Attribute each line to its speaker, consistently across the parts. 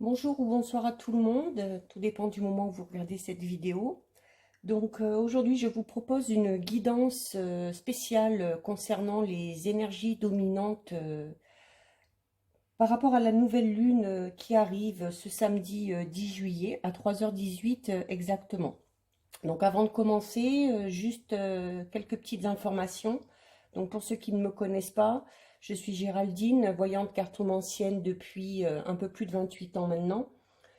Speaker 1: Bonjour ou bonsoir à tout le monde, tout dépend du moment où vous regardez cette vidéo. Donc aujourd'hui je vous propose une guidance spéciale concernant les énergies dominantes par rapport à la nouvelle lune qui arrive ce samedi 10 juillet à 3h18 exactement. Donc avant de commencer, juste quelques petites informations. Donc pour ceux qui ne me connaissent pas, je suis Géraldine, voyante cartomancienne depuis un peu plus de 28 ans maintenant.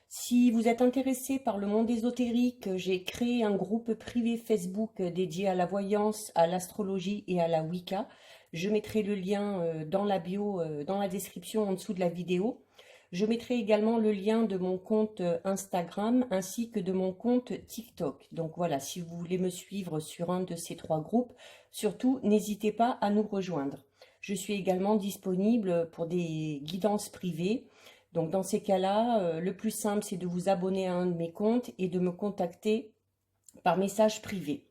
Speaker 1: Si vous êtes intéressé par le monde ésotérique, j'ai créé un groupe privé Facebook dédié à la voyance, à l'astrologie et à la Wicca. Je mettrai le lien dans la bio, dans la description en dessous de la vidéo. Je mettrai également le lien de mon compte Instagram ainsi que de mon compte TikTok. Donc voilà, si vous voulez me suivre sur un de ces trois groupes, surtout n'hésitez pas à nous rejoindre. Je suis également disponible pour des guidances privées. Donc dans ces cas-là, le plus simple, c'est de vous abonner à un de mes comptes et de me contacter par message privé.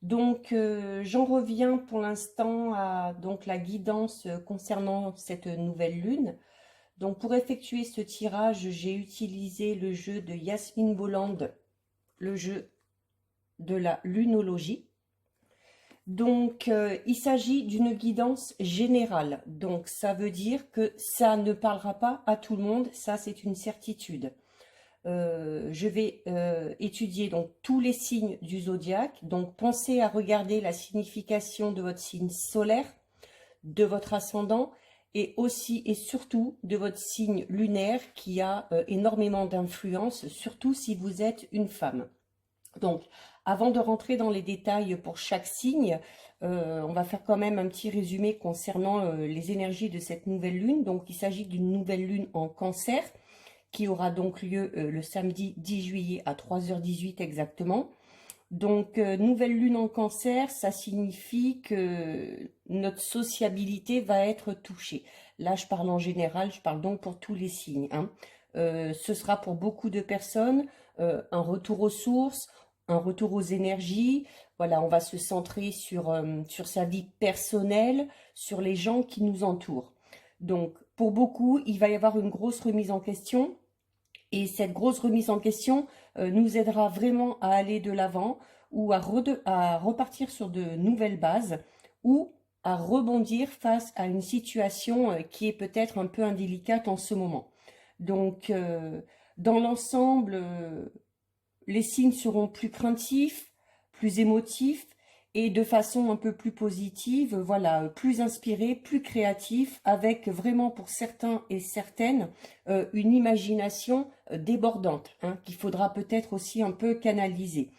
Speaker 1: Donc j'en reviens pour l'instant à donc la guidance concernant cette nouvelle lune. Donc pour effectuer ce tirage, j'ai utilisé le jeu de Yasmine Bolland, le jeu de la lunologie. Donc, il s'agit d'une guidance générale. Donc, ça veut dire que ça ne parlera pas à tout le monde. Ça, c'est une certitude. Je vais étudier donc tous les signes du zodiaque. Donc, pensez à regarder la signification de votre signe solaire, de votre ascendant et aussi et surtout de votre signe lunaire qui a énormément d'influence, surtout si vous êtes une femme. Donc, avant de rentrer dans les détails pour chaque signe, on va faire quand même un petit résumé concernant les énergies de cette nouvelle lune. Donc, il s'agit d'une nouvelle lune en Cancer qui aura donc lieu le samedi 10 juillet à 3h18 exactement. Donc, nouvelle lune en Cancer, ça signifie que notre sociabilité va être touchée. Là, je parle en général, je parle donc pour tous les signes, hein. Ce sera pour beaucoup de personnes un retour aux sources, un retour aux énergies. Voilà, on va se centrer sur sa vie personnelle, sur les gens qui nous entourent. Donc, pour beaucoup, il va y avoir une grosse remise en question. Et cette grosse remise en question nous aidera vraiment à aller de l'avant ou à repartir sur de nouvelles bases ou à rebondir face à une situation qui est peut-être un peu indélicate en ce moment. Donc, dans l'ensemble, les signes seront plus craintifs, plus émotifs et de façon un peu plus positive, voilà, plus inspirés, plus créatifs, avec vraiment pour certains et certaines une imagination débordante, hein, qu'il faudra peut-être aussi un peu canaliser.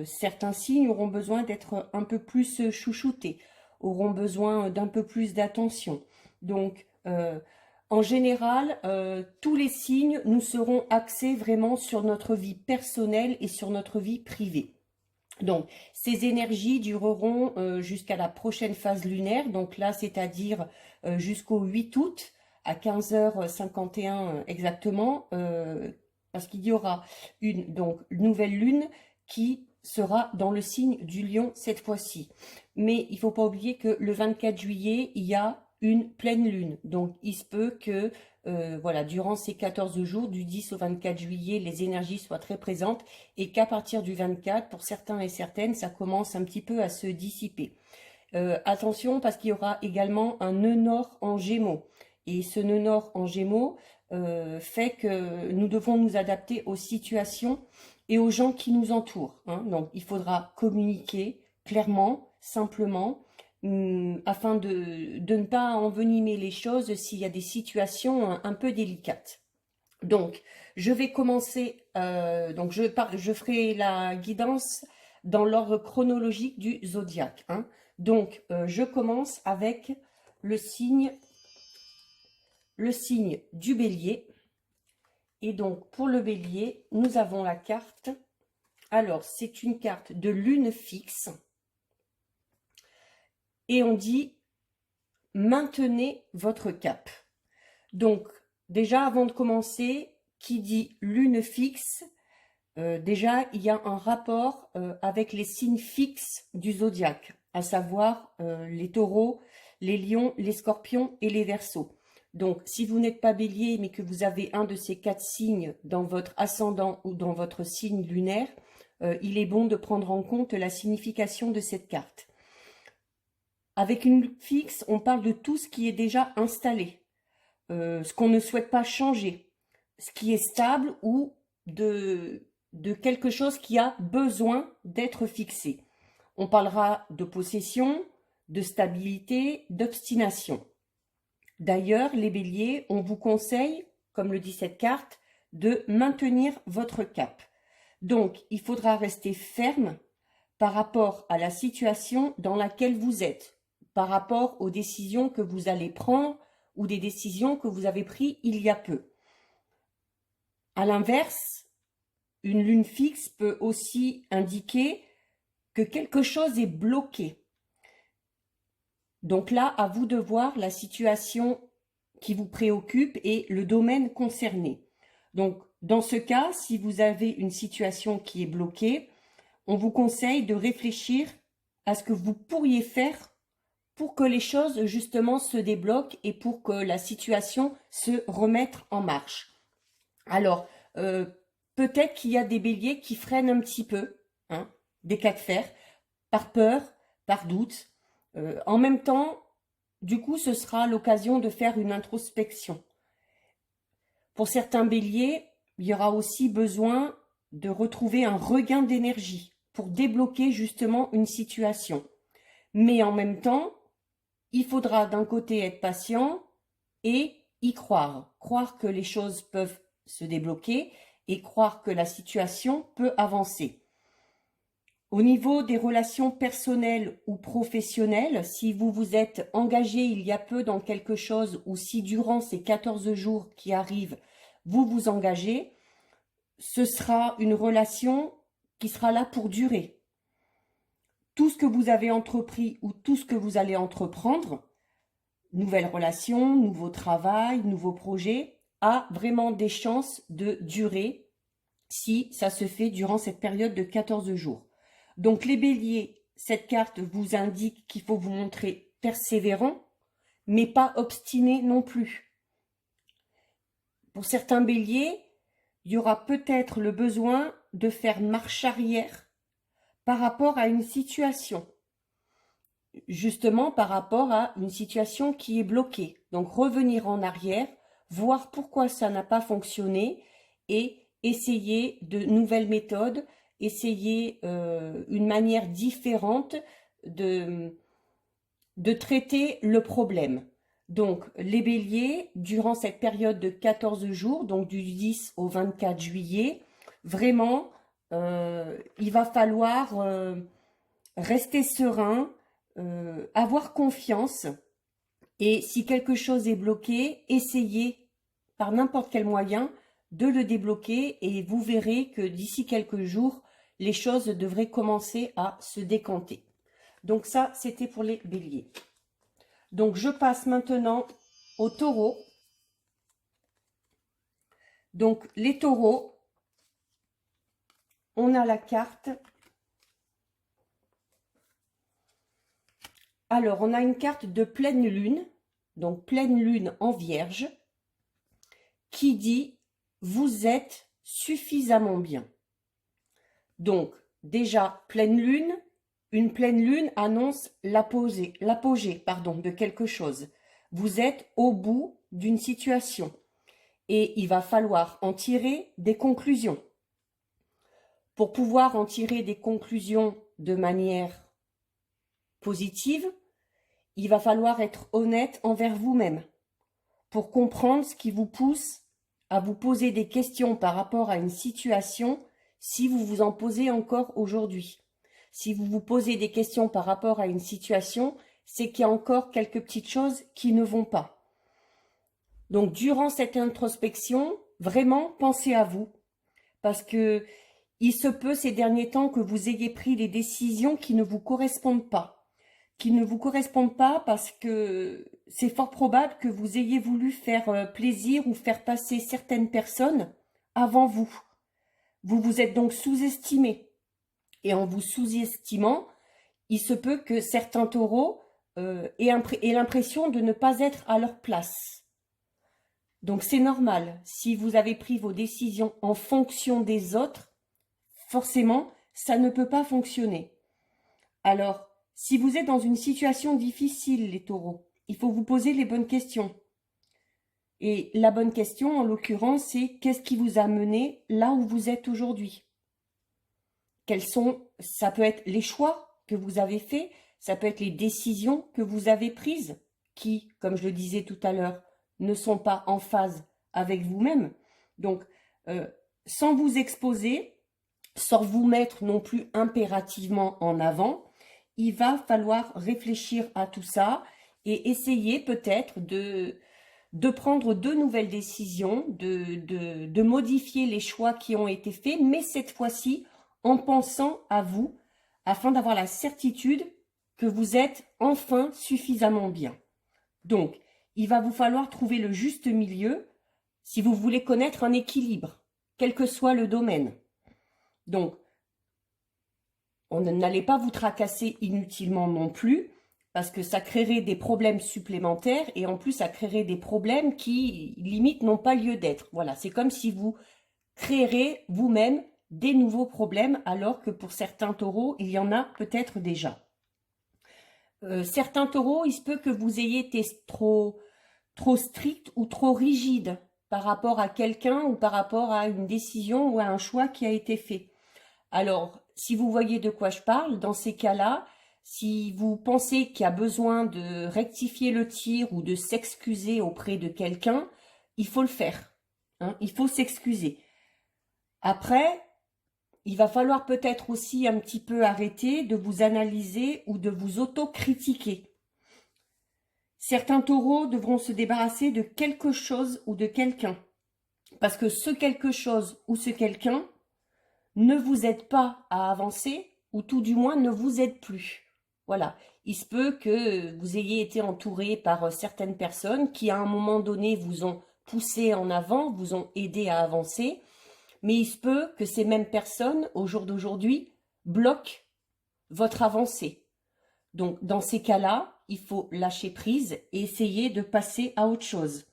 Speaker 1: Certains signes auront besoin d'être un peu plus chouchoutés, auront besoin d'un peu plus d'attention. Donc, en général, tous les signes nous seront axés vraiment sur notre vie personnelle et sur notre vie privée. Donc, ces énergies dureront jusqu'à la prochaine phase lunaire, donc là, c'est-à-dire jusqu'au 8 août à 15h51 exactement, parce qu'il y aura une donc, nouvelle lune qui sera dans le signe du lion cette fois-ci. Mais il ne faut pas oublier que le 24 juillet, il y a une pleine lune. Donc, il se peut que voilà, durant ces 14 jours, du 10 au 24 juillet, les énergies soient très présentes et qu'à partir du 24, pour certains et certaines, ça commence un petit peu à se dissiper. Attention parce qu'il y aura également un nœud nord en Gémeaux. Et ce nœud nord en Gémeaux fait que nous devons nous adapter aux situations et aux gens qui nous entourent, hein. Donc il faudra communiquer clairement, simplement, afin de ne pas envenimer les choses s'il y a des situations un peu délicates. Donc, je vais commencer, donc je ferai la guidance dans l'ordre chronologique du zodiaque, hein. Donc, je commence avec le signe, le signe du bélier. Et donc, pour le bélier, nous avons la carte. Alors, c'est une carte de lune fixe. Et on dit, maintenez votre cap. Donc, déjà, avant de commencer, qui dit lune fixe, déjà, il y a un rapport avec les signes fixes du zodiaque, à savoir les taureaux, les lions, les scorpions et les verseaux. Donc, si vous n'êtes pas bélier, mais que vous avez un de ces 4 signes dans votre ascendant ou dans votre signe lunaire, il est bon de prendre en compte la signification de cette carte. Avec une loupe fixe, on parle de tout ce qui est déjà installé, ce qu'on ne souhaite pas changer, ce qui est stable ou de quelque chose qui a besoin d'être fixé. On parlera de possession, de stabilité, d'obstination. D'ailleurs, les béliers, on vous conseille, comme le dit cette carte, de maintenir votre cap. Donc, il faudra rester ferme par rapport à la situation dans laquelle vous êtes, par rapport aux décisions que vous allez prendre ou des décisions que vous avez prises il y a peu. À l'inverse, une lune fixe peut aussi indiquer que quelque chose est bloqué. Donc là, à vous de voir la situation qui vous préoccupe et le domaine concerné. Donc, dans ce cas, si vous avez une situation qui est bloquée, on vous conseille de réfléchir à ce que vous pourriez faire pour que les choses, justement, se débloquent et pour que la situation se remette en marche. Alors, peut-être qu'il y a des béliers qui freinent un petit peu, hein, des cas de fer, par peur, par doute. En même temps, du coup, ce sera l'occasion de faire une introspection. Pour certains béliers, il y aura aussi besoin de retrouver un regain d'énergie pour débloquer justement une situation. Mais en même temps, il faudra d'un côté être patient et y croire. Croire que les choses peuvent se débloquer et croire que la situation peut avancer. Au niveau des relations personnelles ou professionnelles, si vous vous êtes engagé il y a peu dans quelque chose ou si durant ces 14 jours qui arrivent, vous vous engagez, ce sera une relation qui sera là pour durer. Tout ce que vous avez entrepris ou tout ce que vous allez entreprendre, nouvelles relations, nouveau travail, nouveaux projets, a vraiment des chances de durer si ça se fait durant cette période de 14 jours. Donc les béliers, cette carte vous indique qu'il faut vous montrer persévérant, mais pas obstiné non plus. Pour certains béliers, il y aura peut-être le besoin de faire marche arrière par rapport à une situation. Justement par rapport à une situation qui est bloquée. Donc revenir en arrière, voir pourquoi ça n'a pas fonctionné et essayer de nouvelles méthodes, essayer une manière différente de traiter le problème. Donc les béliers, durant cette période de 14 jours, donc du 10 au 24 juillet, vraiment, il va falloir rester serein, avoir confiance et si quelque chose est bloqué, essayez par n'importe quel moyen de le débloquer et vous verrez que d'ici quelques jours, les choses devraient commencer à se décanter. Donc ça, c'était pour les béliers. Donc je passe maintenant aux taureaux. Donc les taureaux, on a la carte. Alors, on a une carte de pleine lune, donc pleine lune en vierge, qui dit « vous êtes suffisamment bien ». Donc, déjà, pleine lune, une pleine lune annonce l'apogée de quelque chose. Vous êtes au bout d'une situation et il va falloir en tirer des conclusions. Pour pouvoir en tirer des conclusions de manière positive, il va falloir être honnête envers vous-même pour comprendre ce qui vous pousse à vous poser des questions par rapport à une situation si vous vous en posez encore aujourd'hui. Si vous vous posez des questions par rapport à une situation, c'est qu'il y a encore quelques petites choses qui ne vont pas. Donc, durant cette introspection, vraiment, pensez à vous parce que il se peut ces derniers temps que vous ayez pris des décisions qui ne vous correspondent pas. Parce que c'est fort probable que vous ayez voulu faire plaisir ou faire passer certaines personnes avant vous. Vous vous êtes donc sous-estimé. Et en vous sous-estimant, il se peut que certains taureaux aient l'impression de ne pas être à leur place. Donc c'est normal. Si vous avez pris vos décisions en fonction des autres, forcément, ça ne peut pas fonctionner. Alors, si vous êtes dans une situation difficile, les taureaux, il faut vous poser les bonnes questions. Et la bonne question, en l'occurrence, c'est qu'est-ce qui vous a mené là où vous êtes aujourd'hui? Ça peut être les choix que vous avez faits, ça peut être les décisions que vous avez prises, qui, comme je le disais tout à l'heure, ne sont pas en phase avec vous-même. Donc, sans vous exposer, sans vous mettre non plus impérativement en avant, il va falloir réfléchir à tout ça et essayer peut-être de prendre de nouvelles décisions, de modifier les choix qui ont été faits, mais cette fois-ci en pensant à vous, afin d'avoir la certitude que vous êtes enfin suffisamment bien. Donc, il va vous falloir trouver le juste milieu si vous voulez connaître un équilibre, quel que soit le domaine. Donc, n'allez pas vous tracasser inutilement non plus, parce que ça créerait des problèmes supplémentaires et en plus ça créerait des problèmes qui, limite, n'ont pas lieu d'être. Voilà, c'est comme si vous créerez vous-même des nouveaux problèmes alors que pour certains taureaux, il y en a peut-être déjà. Certains taureaux, il se peut que vous ayez été trop strict ou trop rigide par rapport à quelqu'un ou par rapport à une décision ou à un choix qui a été fait. Alors, si vous voyez de quoi je parle, dans ces cas-là, si vous pensez qu'il y a besoin de rectifier le tir ou de s'excuser auprès de quelqu'un, il faut le faire. Hein, il faut s'excuser. Après, il va falloir peut-être aussi un petit peu arrêter de vous analyser ou de vous auto-critiquer. Certains taureaux devront se débarrasser de quelque chose ou de quelqu'un. Parce que ce quelque chose ou ce quelqu'un ne vous aide pas à avancer, ou tout du moins ne vous aide plus. Voilà. Il se peut que vous ayez été entouré par certaines personnes qui, à un moment donné, vous ont poussé en avant, vous ont aidé à avancer, mais il se peut que ces mêmes personnes, au jour d'aujourd'hui, bloquent votre avancée. Donc, dans ces cas-là, il faut lâcher prise et essayer de passer à autre chose.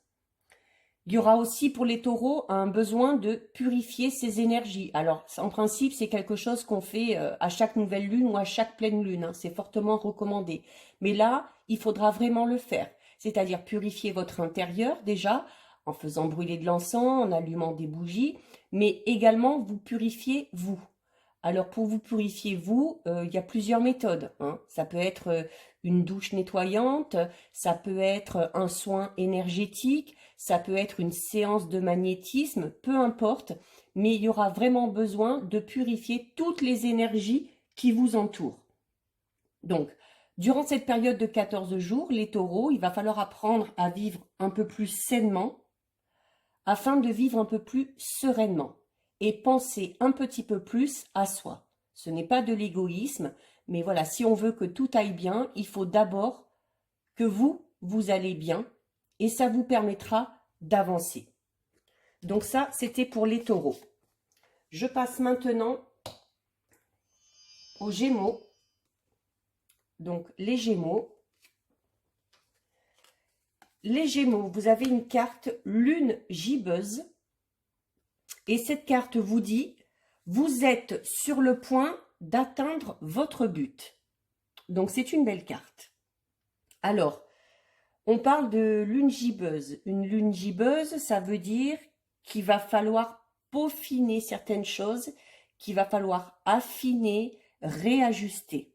Speaker 1: Il y aura aussi pour les taureaux un besoin de purifier ses énergies. Alors, en principe, c'est quelque chose qu'on fait à chaque nouvelle lune ou à chaque pleine lune. Hein. C'est fortement recommandé. Mais là, il faudra vraiment le faire. C'est-à-dire purifier votre intérieur déjà, en faisant brûler de l'encens, en allumant des bougies, mais également vous purifier vous. Alors, pour vous purifier vous, il y a plusieurs méthodes. Hein. Ça peut être une douche nettoyante, ça peut être un soin énergétique, ça peut être une séance de magnétisme, peu importe, mais il y aura vraiment besoin de purifier toutes les énergies qui vous entourent. Donc, durant cette période de 14 jours, les taureaux, il va falloir apprendre à vivre un peu plus sainement afin de vivre un peu plus sereinement et penser un petit peu plus à soi. Ce n'est pas de l'égoïsme, mais voilà, si on veut que tout aille bien, il faut d'abord que vous allez bien et ça vous permettra d'avancer. Donc ça, c'était pour les taureaux. Je passe maintenant aux Gémeaux. Donc les Gémeaux. Les Gémeaux, vous avez une carte lune gibbeuse. Et cette carte vous dit, vous êtes sur le point d'atteindre votre but. Donc c'est une belle carte. Alors, on parle de lune gibbeuse. Une lune gibbeuse, ça veut dire qu'il va falloir peaufiner certaines choses, qu'il va falloir affiner, réajuster.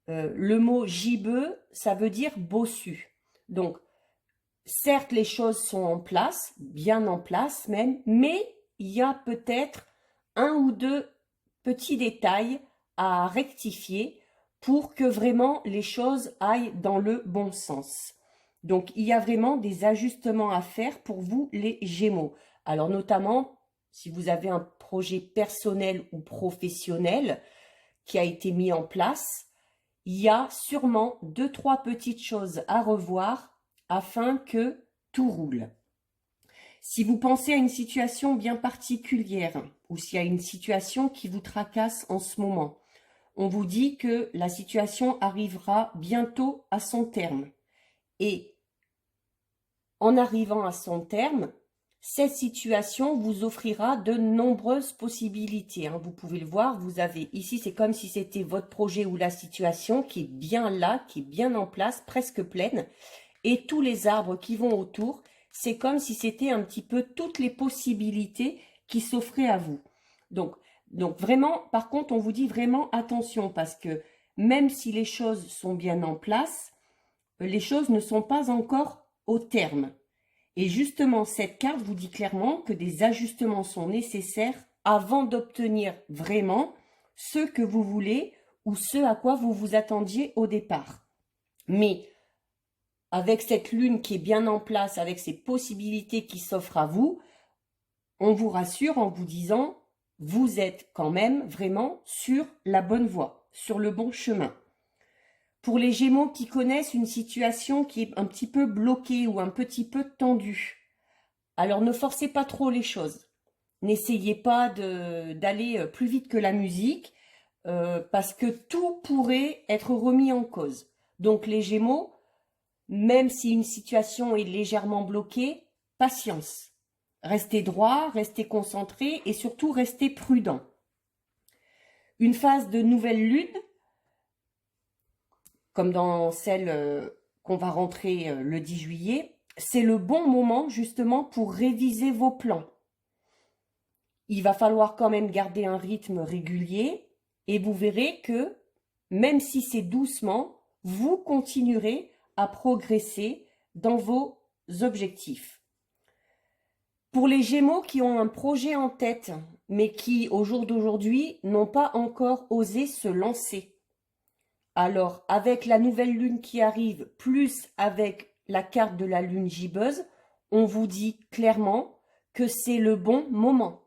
Speaker 1: Le mot gibbeux, ça veut dire bossu. Donc, certes, les choses sont en place, bien en place même, mais il y a peut-être un ou deux petits détails à rectifier pour que vraiment les choses aillent dans le bon sens. Donc, il y a vraiment des ajustements à faire pour vous, les Gémeaux. Alors, notamment, si vous avez un projet personnel ou professionnel qui a été mis en place, il y a sûrement 2-3 petites choses à revoir afin que tout roule. Si vous pensez à une situation bien particulière ou s'il y a une situation qui vous tracasse en ce moment, on vous dit que la situation arrivera bientôt à son terme. Et en arrivant à son terme, cette situation vous offrira de nombreuses possibilités, hein. Vous pouvez le voir, vous avez ici, c'est comme si c'était votre projet ou la situation qui est bien là, qui est bien en place, presque pleine. Et tous les arbres qui vont autour, c'est comme si c'était un petit peu toutes les possibilités qui s'offraient à vous. Donc vraiment, par contre, on vous dit vraiment attention parce que même si les choses sont bien en place, les choses ne sont pas encore au terme. Et justement, cette carte vous dit clairement que des ajustements sont nécessaires avant d'obtenir vraiment ce que vous voulez ou ce à quoi vous vous attendiez au départ. Mais avec cette lune qui est bien en place, avec ces possibilités qui s'offrent à vous, on vous rassure en vous disant, vous êtes quand même vraiment sur la bonne voie, sur le bon chemin. Pour les Gémeaux qui connaissent une situation qui est un petit peu bloquée ou un petit peu tendue, alors ne forcez pas trop les choses. N'essayez pas d'aller plus vite que la musique parce que tout pourrait être remis en cause. Donc les Gémeaux, même si une situation est légèrement bloquée, patience. Restez droit, restez concentré et surtout restez prudent. Une phase de nouvelle lune, comme dans celle qu'on va rentrer le 10 juillet, c'est le bon moment justement pour réviser vos plans. Il va falloir quand même garder un rythme régulier et vous verrez que même si c'est doucement, vous continuerez à progresser dans vos objectifs. Pour les Gémeaux qui ont un projet en tête, mais qui au jour d'aujourd'hui n'ont pas encore osé se lancer, alors avec la nouvelle lune qui arrive, plus avec la carte de la lune gibbeuse, on vous dit clairement que c'est le bon moment.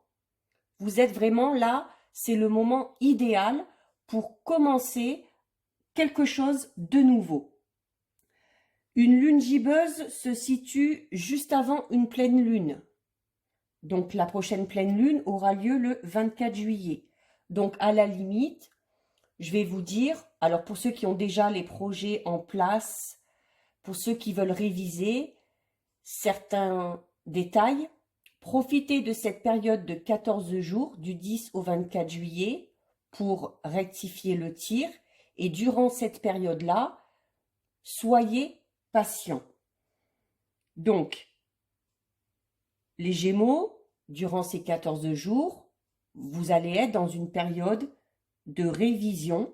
Speaker 1: Vous êtes vraiment là, c'est le moment idéal pour commencer quelque chose de nouveau. Une lune gibbeuse se situe juste avant une pleine lune. Donc la prochaine pleine lune aura lieu le 24 juillet. Donc à la limite, je vais vous dire, alors pour ceux qui ont déjà les projets en place, pour ceux qui veulent réviser certains détails, profitez de cette période de 14 jours, du 10 au 24 juillet, pour rectifier le tir. Et durant cette période-là, soyez patient. Donc, les Gémeaux, durant ces 14 jours, vous allez être dans une période de révision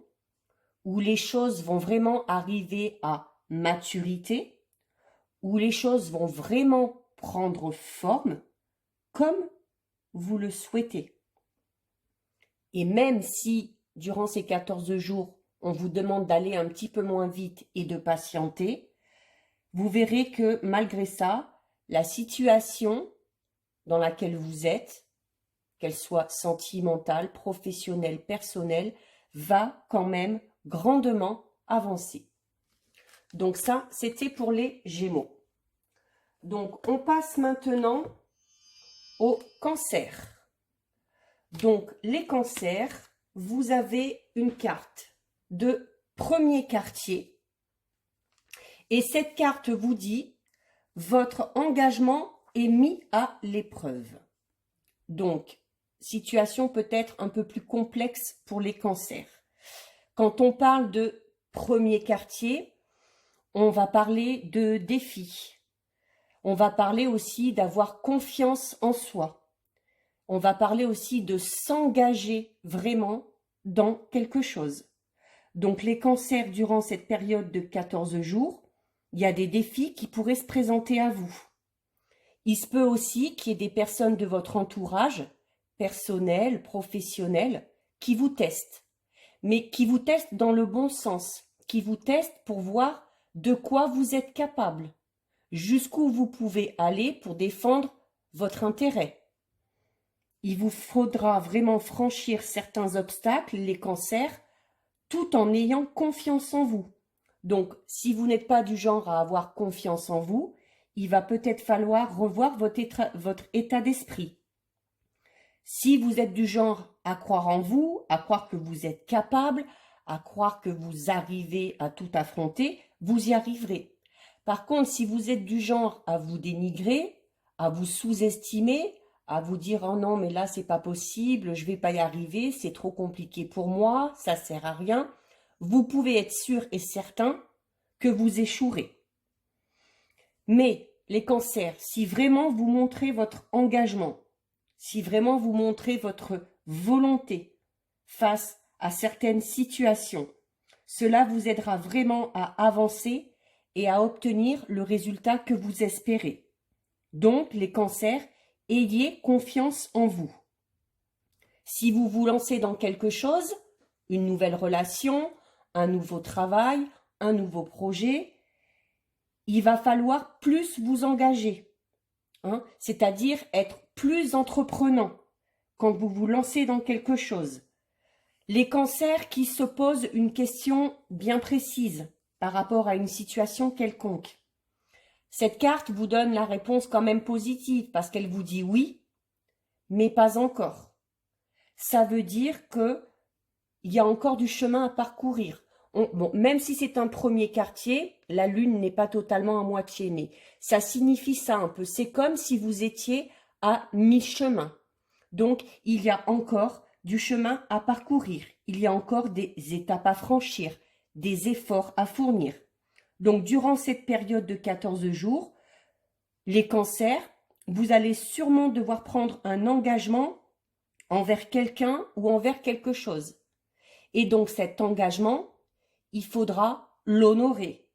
Speaker 1: où les choses vont vraiment arriver à maturité, où les choses vont vraiment prendre forme comme vous le souhaitez. Et même si, durant ces 14 jours, on vous demande d'aller un petit peu moins vite et de patienter, vous verrez que malgré ça, la situation dans laquelle vous êtes, qu'elle soit sentimentale, professionnelle, personnelle, va quand même grandement avancer. Donc ça, c'était pour les Gémeaux. Donc on passe maintenant au Cancer. Donc les Cancers, vous avez une carte de premier quartier et cette carte vous dit votre engagement est mis à l'épreuve. Donc, situation peut-être un peu plus complexe pour les Cancers. Quand on parle de premier quartier, on va parler de défis. On va parler aussi d'avoir confiance en soi. On va parler aussi de s'engager vraiment dans quelque chose. Donc les Cancers, durant cette période de 14 jours, il y a des défis qui pourraient se présenter à vous. Il se peut aussi qu'il y ait des personnes de votre entourage, personnel, professionnel, qui vous testent, mais qui vous testent dans le bon sens, qui vous testent pour voir de quoi vous êtes capable, jusqu'où vous pouvez aller pour défendre votre intérêt. Il vous faudra vraiment franchir certains obstacles, les Cancers, tout en ayant confiance en vous. Donc, si vous n'êtes pas du genre à avoir confiance en vous, il va peut-être falloir revoir votre état d'esprit. Si vous êtes du genre à croire en vous, à croire que vous êtes capable, à croire que vous arrivez à tout affronter, vous y arriverez. Par contre, si vous êtes du genre à vous dénigrer, à vous sous-estimer, à vous dire « Oh non, mais là, c'est pas possible, je vais pas y arriver, c'est trop compliqué pour moi, ça sert à rien », vous pouvez être sûr et certain que vous échouerez. Mais les cancers, si vraiment vous montrez votre engagement, si vraiment vous montrez votre volonté face à certaines situations, cela vous aidera vraiment à avancer et à obtenir le résultat que vous espérez. Donc, les cancers, ayez confiance en vous. Si vous vous lancez dans quelque chose, une nouvelle relation, un nouveau travail, un nouveau projet, il va falloir plus vous engager, c'est-à-dire être plus entreprenant quand vous vous lancez dans quelque chose. Les cancers qui se posent une question bien précise par rapport à une situation quelconque. Cette carte vous donne la réponse quand même positive parce qu'elle vous dit oui, mais pas encore. Ça veut dire qu'il y a encore du chemin à parcourir. Bon, même si c'est un premier quartier, la lune n'est pas totalement à moitié, mais ça signifie ça un peu. C'est comme si vous étiez à mi-chemin. Donc, il y a encore du chemin à parcourir. Il y a encore des étapes à franchir, des efforts à fournir. Donc, durant cette période de 14 jours, les cancers, vous allez sûrement devoir prendre un engagement envers quelqu'un ou envers quelque chose. Et donc, cet engagement, il faudra l'honorer.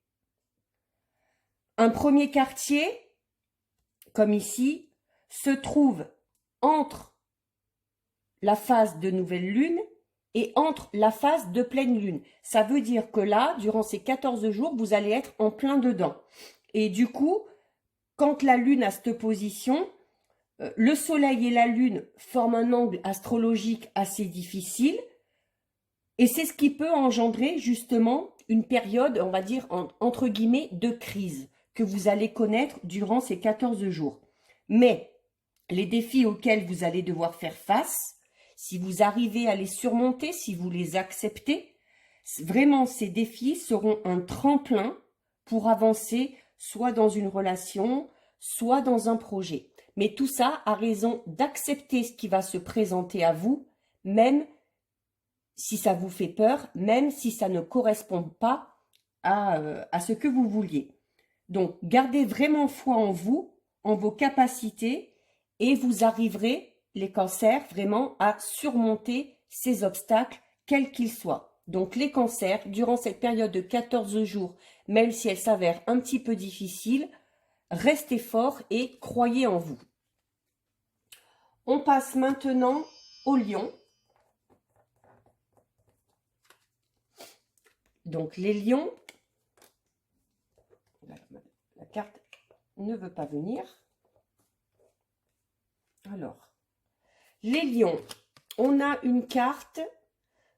Speaker 1: Un premier quartier, comme ici, se trouve entre la phase de nouvelle lune et entre la phase de pleine lune. Ça veut dire que là, durant ces 14 jours, vous allez être en plein dedans. Et du coup, quand la lune a cette position, le soleil et la lune forment un angle astrologique assez difficile. Et c'est ce qui peut engendrer justement une période, on va dire, entre guillemets, de crise que vous allez connaître durant ces 14 jours. Mais les défis auxquels vous allez devoir faire face, si vous arrivez à les surmonter, si vous les acceptez, vraiment ces défis seront un tremplin pour avancer soit dans une relation, soit dans un projet. Mais tout ça a raison d'accepter ce qui va se présenter à vous, même si ça vous fait peur, même si ça ne correspond pas à ce que vous vouliez. Donc, gardez vraiment foi en vous, en vos capacités, et vous arriverez, les cancers, vraiment à surmonter ces obstacles, quels qu'ils soient. Donc, les cancers, durant cette période de 14 jours, même si elle s'avère un petit peu difficile, restez forts et croyez en vous. On passe maintenant au lion. Donc, les lions, la carte ne veut pas venir. Alors, les lions, on a une carte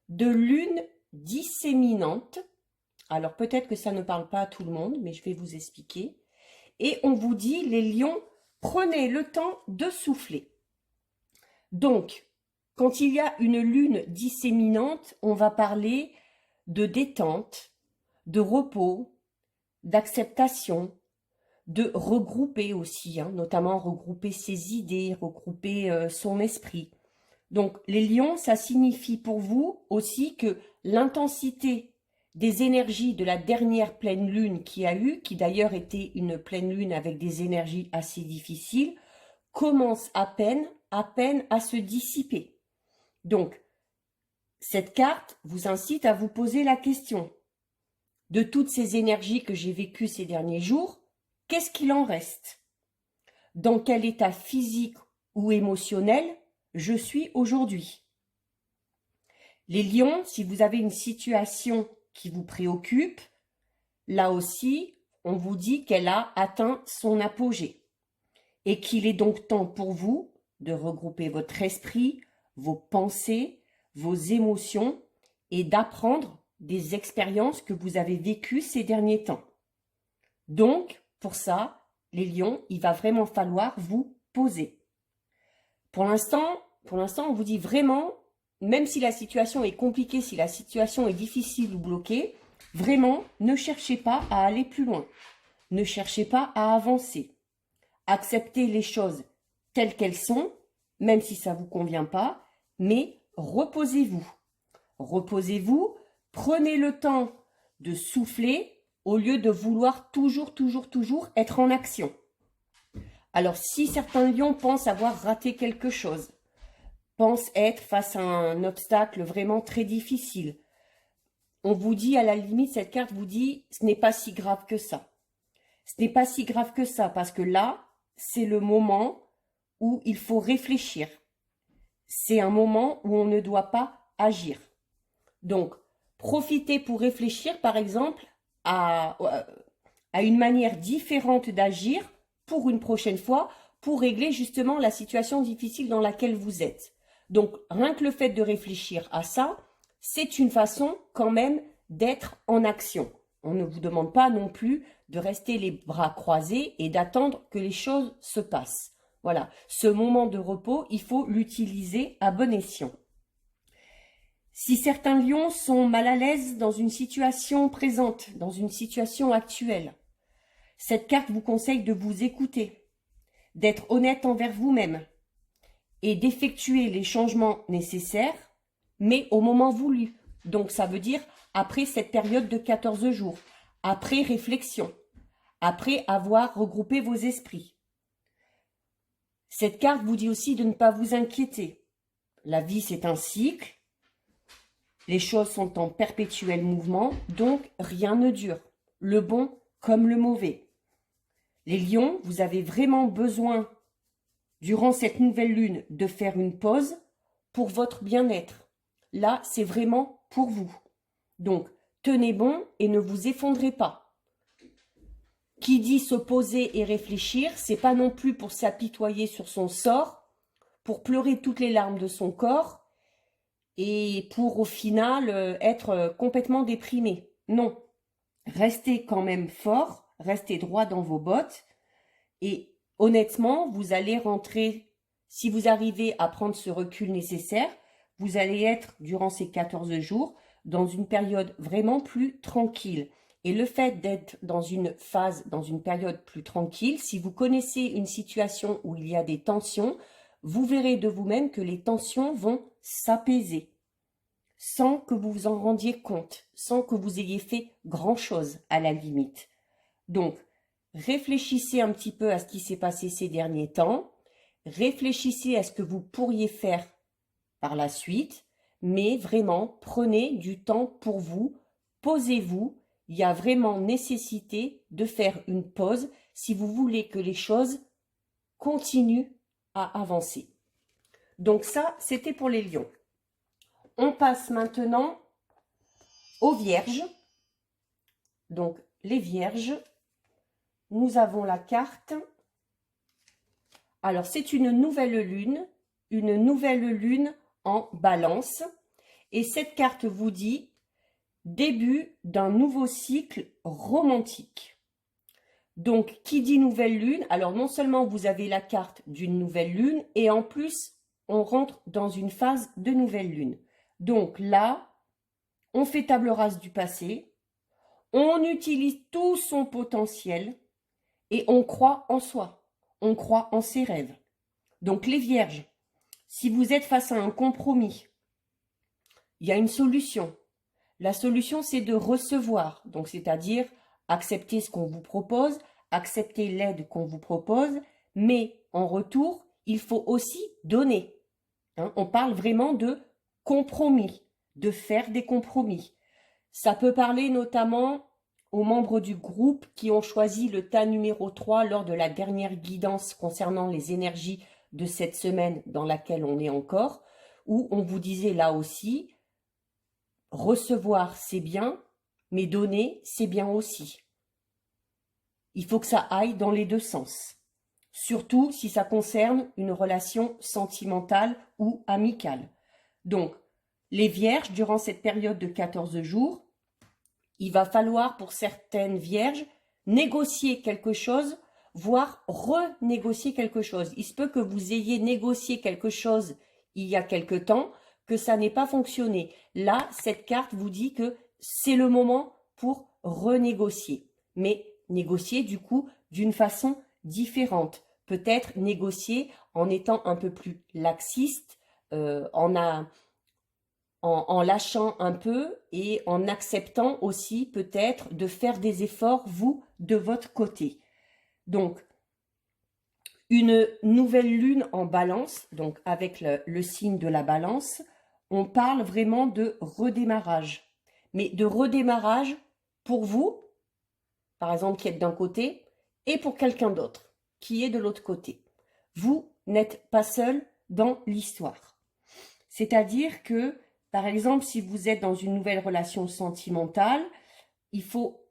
Speaker 1: de lune disséminante. Alors, peut-être que ça ne parle pas à tout le monde, mais je vais vous expliquer. Et on vous dit, les lions, prenez le temps de souffler. Donc, quand il y a une lune disséminante, on va parler de détente, de repos, d'acceptation, de regrouper aussi, notamment regrouper ses idées, regrouper son esprit. Donc, les lions, ça signifie pour vous aussi que l'intensité des énergies de la dernière pleine lune qui a eu, qui d'ailleurs était une pleine lune avec des énergies assez difficiles, commence à peine à se dissiper. Donc, cette carte vous incite à vous poser la question de toutes ces énergies que j'ai vécues ces derniers jours, qu'est-ce qu'il en reste? Dans quel état physique ou émotionnel je suis aujourd'hui? Les lions, si vous avez une situation qui vous préoccupe, là aussi, on vous dit qu'elle a atteint son apogée et qu'il est donc temps pour vous de regrouper votre esprit, vos pensées, vos émotions et d'apprendre des expériences que vous avez vécues ces derniers temps. Donc, pour ça, les lions, il va vraiment falloir vous poser. Pour l'instant, on vous dit vraiment, même si la situation est compliquée, si la situation est difficile ou bloquée, vraiment, ne cherchez pas à aller plus loin. Ne cherchez pas à avancer. Acceptez les choses telles qu'elles sont, même si ça ne vous convient pas, mais reposez-vous. Reposez-vous, prenez le temps de souffler au lieu de vouloir toujours être en action. Alors, si certains lions pensent avoir raté quelque chose, pensent être face à un obstacle vraiment très difficile, on vous dit, à la limite, cette carte vous dit, ce n'est pas si grave que ça. Ce n'est pas si grave que ça, parce que là, c'est le moment où il faut réfléchir. C'est un moment où on ne doit pas agir. Donc, profitez pour réfléchir, par exemple, à une manière différente d'agir pour une prochaine fois, pour régler justement la situation difficile dans laquelle vous êtes. Donc, rien que le fait de réfléchir à ça, c'est une façon quand même d'être en action. On ne vous demande pas non plus de rester les bras croisés et d'attendre que les choses se passent. Voilà, ce moment de repos, il faut l'utiliser à bon escient. Si certains lions sont mal à l'aise dans une situation présente, dans une situation actuelle, cette carte vous conseille de vous écouter, d'être honnête envers vous-même et d'effectuer les changements nécessaires, mais au moment voulu. Donc ça veut dire après cette période de 14 jours, après réflexion, après avoir regroupé vos esprits. Cette carte vous dit aussi de ne pas vous inquiéter. La vie, c'est un cycle. Les choses sont en perpétuel mouvement, donc rien ne dure, le bon comme le mauvais. Les lions, vous avez vraiment besoin, durant cette nouvelle lune, de faire une pause pour votre bien-être. Là, c'est vraiment pour vous. Donc, tenez bon et ne vous effondrez pas. Qui dit se poser et réfléchir, c'est pas non plus pour s'apitoyer sur son sort, pour pleurer toutes les larmes de son corps, et pour au final être complètement déprimé. Non, restez quand même fort, restez droit dans vos bottes et honnêtement, vous allez rentrer, si vous arrivez à prendre ce recul nécessaire, vous allez être durant ces 14 jours dans une période vraiment plus tranquille. Et le fait d'être dans une phase, dans une période plus tranquille, si vous connaissez une situation où il y a des tensions, vous verrez de vous-même que les tensions vont s'apaiser sans que vous vous en rendiez compte, sans que vous ayez fait grand-chose à la limite. Donc, réfléchissez un petit peu à ce qui s'est passé ces derniers temps, réfléchissez à ce que vous pourriez faire par la suite, mais vraiment, prenez du temps pour vous, posez-vous, il y a vraiment nécessité de faire une pause si vous voulez que les choses continuent à avancer. Donc ça, c'était pour les lions. On passe maintenant aux vierges. Donc, les vierges, nous avons la carte. Alors, c'est une nouvelle lune en balance. Et cette carte vous dit début d'un nouveau cycle romantique. Donc, qui dit nouvelle lune, alors non seulement vous avez la carte d'une nouvelle lune, et en plus, on rentre dans une phase de nouvelle lune. Donc là, on fait table rase du passé, on utilise tout son potentiel et on croit en soi, on croit en ses rêves. Donc les vierges, si vous êtes face à un compromis, il y a une solution. La solution, c'est de recevoir, donc c'est-à-dire accepter ce qu'on vous propose, accepter l'aide qu'on vous propose, mais en retour, il faut aussi donner. On parle vraiment de compromis, de faire des compromis. Ça peut parler notamment aux membres du groupe qui ont choisi le tas numéro 3 lors de la dernière guidance concernant les énergies de cette semaine dans laquelle on est encore, où on vous disait là aussi, recevoir c'est bien, mais donner c'est bien aussi. Il faut que ça aille dans les deux sens, surtout si ça concerne une relation sentimentale ou amicale. Donc, les vierges, durant cette période de 14 jours, il va falloir pour certaines vierges négocier quelque chose, voire renégocier quelque chose. Il se peut que vous ayez négocié quelque chose il y a quelque temps, que ça n'ait pas fonctionné. Là, cette carte vous dit que c'est le moment pour renégocier. Mais négocier, du coup, d'une façon différente. peut-être négocier en étant un peu plus laxiste, en lâchant un peu et en acceptant aussi peut-être de faire des efforts, vous, de votre côté. Donc, une nouvelle lune en balance, donc avec le signe de la balance, on parle vraiment de redémarrage. Mais de redémarrage pour vous, par exemple, qui êtes d'un côté, et pour quelqu'un d'autre, qui est de l'autre côté. Vous n'êtes pas seul dans l'histoire. C'est-à-dire que, par exemple, si vous êtes dans une nouvelle relation sentimentale, il faut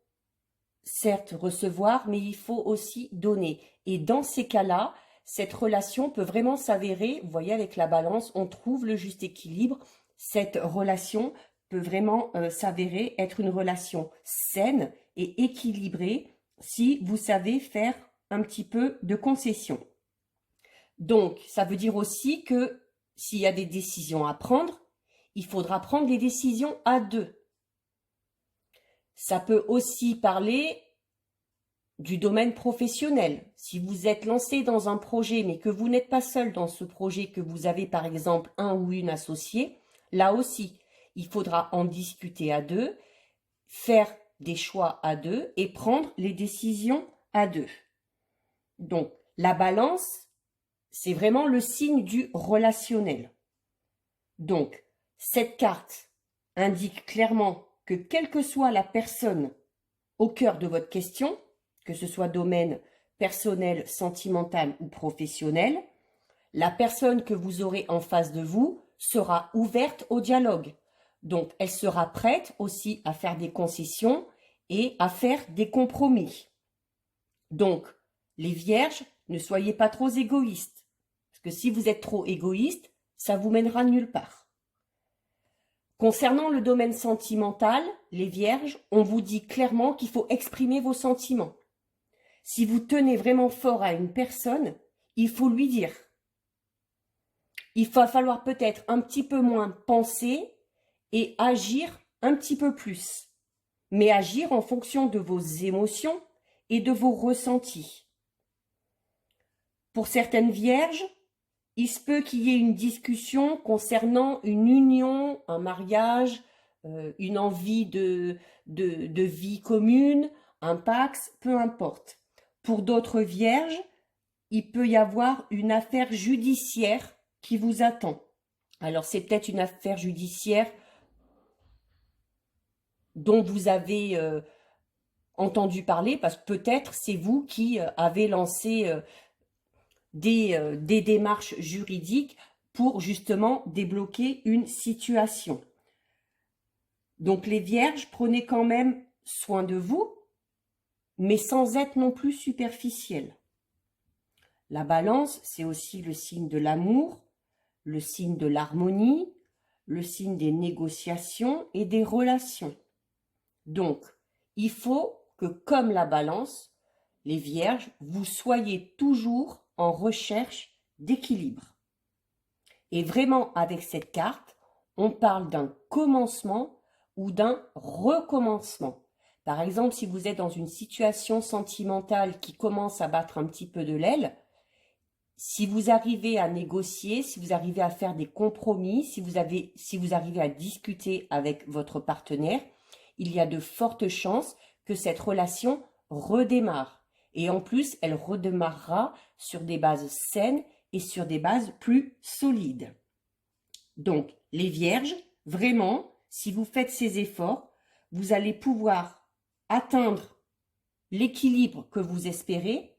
Speaker 1: certes recevoir, mais il faut aussi donner. Et dans ces cas-là, cette relation peut vraiment s'avérer, vous voyez, avec la balance, on trouve le juste équilibre. Cette relation peut vraiment s'avérer être une relation saine et équilibrée si vous savez faire un petit peu de concession. Donc, ça veut dire aussi que s'il y a des décisions à prendre, il faudra prendre les décisions à deux. Ça peut aussi parler du domaine professionnel. Si vous êtes lancé dans un projet, mais que vous n'êtes pas seul dans ce projet, que vous avez par exemple un ou une associée, là aussi, il faudra en discuter à deux, faire des choix à deux et prendre les décisions à deux. Donc, la balance, c'est vraiment le signe du relationnel. Donc, cette carte indique clairement que quelle que soit la personne au cœur de votre question, que ce soit domaine personnel, sentimental ou professionnel, la personne que vous aurez en face de vous sera ouverte au dialogue. Donc, elle sera prête aussi à faire des concessions et à faire des compromis. Donc, les vierges, ne soyez pas trop égoïstes. Parce que si vous êtes trop égoïste, ça vous mènera nulle part. Concernant le domaine sentimental, les vierges, on vous dit clairement qu'il faut exprimer vos sentiments. Si vous tenez vraiment fort à une personne, il faut lui dire. Il va falloir peut-être un petit peu moins penser et agir un petit peu plus. Mais agir en fonction de vos émotions et de vos ressentis. Pour certaines vierges, il se peut qu'il y ait une discussion concernant une union, un mariage, une envie de vie commune, un pax, peu importe. Pour d'autres vierges, il peut y avoir une affaire judiciaire qui vous attend. Alors c'est peut-être une affaire judiciaire dont vous avez entendu parler, parce que peut-être c'est vous qui avez lancé des démarches juridiques pour justement débloquer une situation. Donc les vierges, prenez quand même soin de vous, mais sans être non plus superficiel. La balance, c'est aussi le signe de l'amour, le signe de l'harmonie, le signe des négociations et des relations. Donc, il faut que, comme la balance, les vierges, vous soyez toujours en recherche d'équilibre. Et vraiment, avec cette carte, on parle d'un commencement ou d'un recommencement. Par exemple, si vous êtes dans une situation sentimentale qui commence à battre un petit peu de l'aile, si vous arrivez à négocier, si vous arrivez à faire des compromis, si vous arrivez à discuter avec votre partenaire, il y a de fortes chances que cette relation redémarre. Et en plus, elle redémarrera sur des bases saines et sur des bases plus solides. Donc, les vierges, vraiment, si vous faites ces efforts, vous allez pouvoir atteindre l'équilibre que vous espérez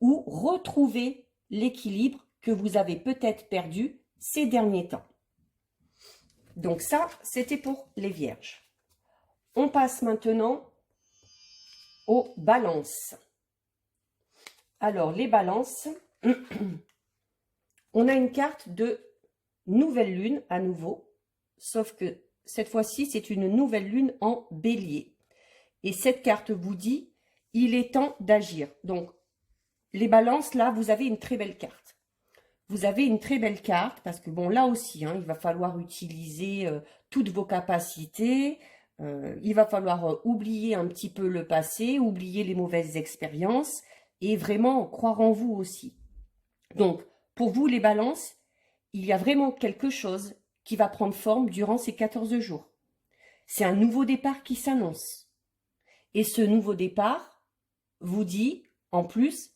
Speaker 1: ou retrouver l'équilibre que vous avez peut-être perdu ces derniers temps. Donc ça, c'était pour les vierges. On passe maintenant aux balances. Alors, les balances, on a une carte de nouvelle lune à nouveau, sauf que cette fois-ci, c'est une nouvelle lune en bélier. Et cette carte vous dit, il est temps d'agir. Donc, les balances, là, vous avez une très belle carte. Vous avez une très belle carte parce que, bon, là aussi, il va falloir utiliser toutes vos capacités. Il va falloir oublier un petit peu le passé, oublier les mauvaises expériences et vraiment croire en vous aussi. Donc, pour vous, les balances, il y a vraiment quelque chose qui va prendre forme durant ces 14 jours. C'est un nouveau départ qui s'annonce. Et ce nouveau départ vous dit, en plus,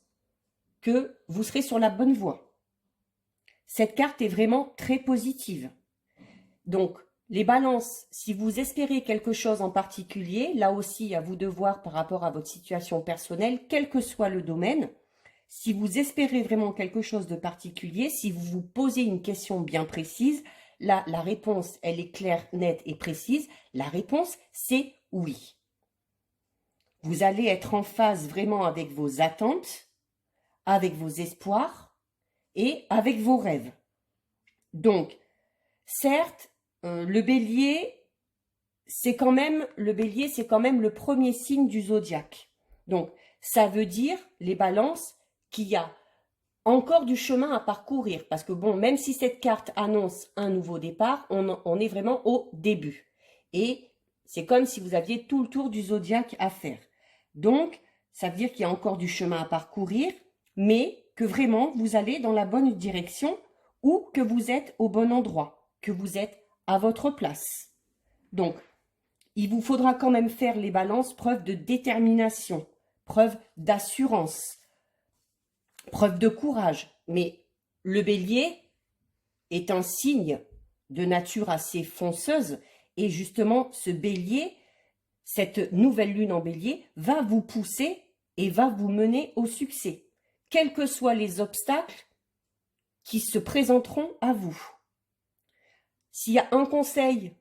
Speaker 1: que vous serez sur la bonne voie. Cette carte est vraiment très positive. Donc, les balances, si vous espérez quelque chose en particulier, là aussi, à vous de voir par rapport à votre situation personnelle, quel que soit le domaine, si vous espérez vraiment quelque chose de particulier, si vous vous posez une question bien précise, là, la réponse, elle est claire, nette et précise. La réponse, c'est oui. Vous allez être en phase vraiment avec vos attentes, avec vos espoirs et avec vos rêves. Donc, certes, le bélier, c'est quand même le premier signe du zodiaque. Donc, ça veut dire, les balances, qu'il y a encore du chemin à parcourir. Parce que bon, même si cette carte annonce un nouveau départ, on est vraiment au début. Et c'est comme si vous aviez tout le tour du zodiaque à faire. Donc, ça veut dire qu'il y a encore du chemin à parcourir, mais que vraiment vous allez dans la bonne direction ou que vous êtes au bon endroit, que vous êtes à votre place. Donc, il vous faudra quand même faire, les balances, preuve de détermination, preuve d'assurance, preuve de courage. Mais le bélier est un signe de nature assez fonceuse et justement ce bélier, cette nouvelle lune en bélier, va vous pousser et va vous mener au succès, quels que soient les obstacles qui se présenteront à vous. S'il y a un conseil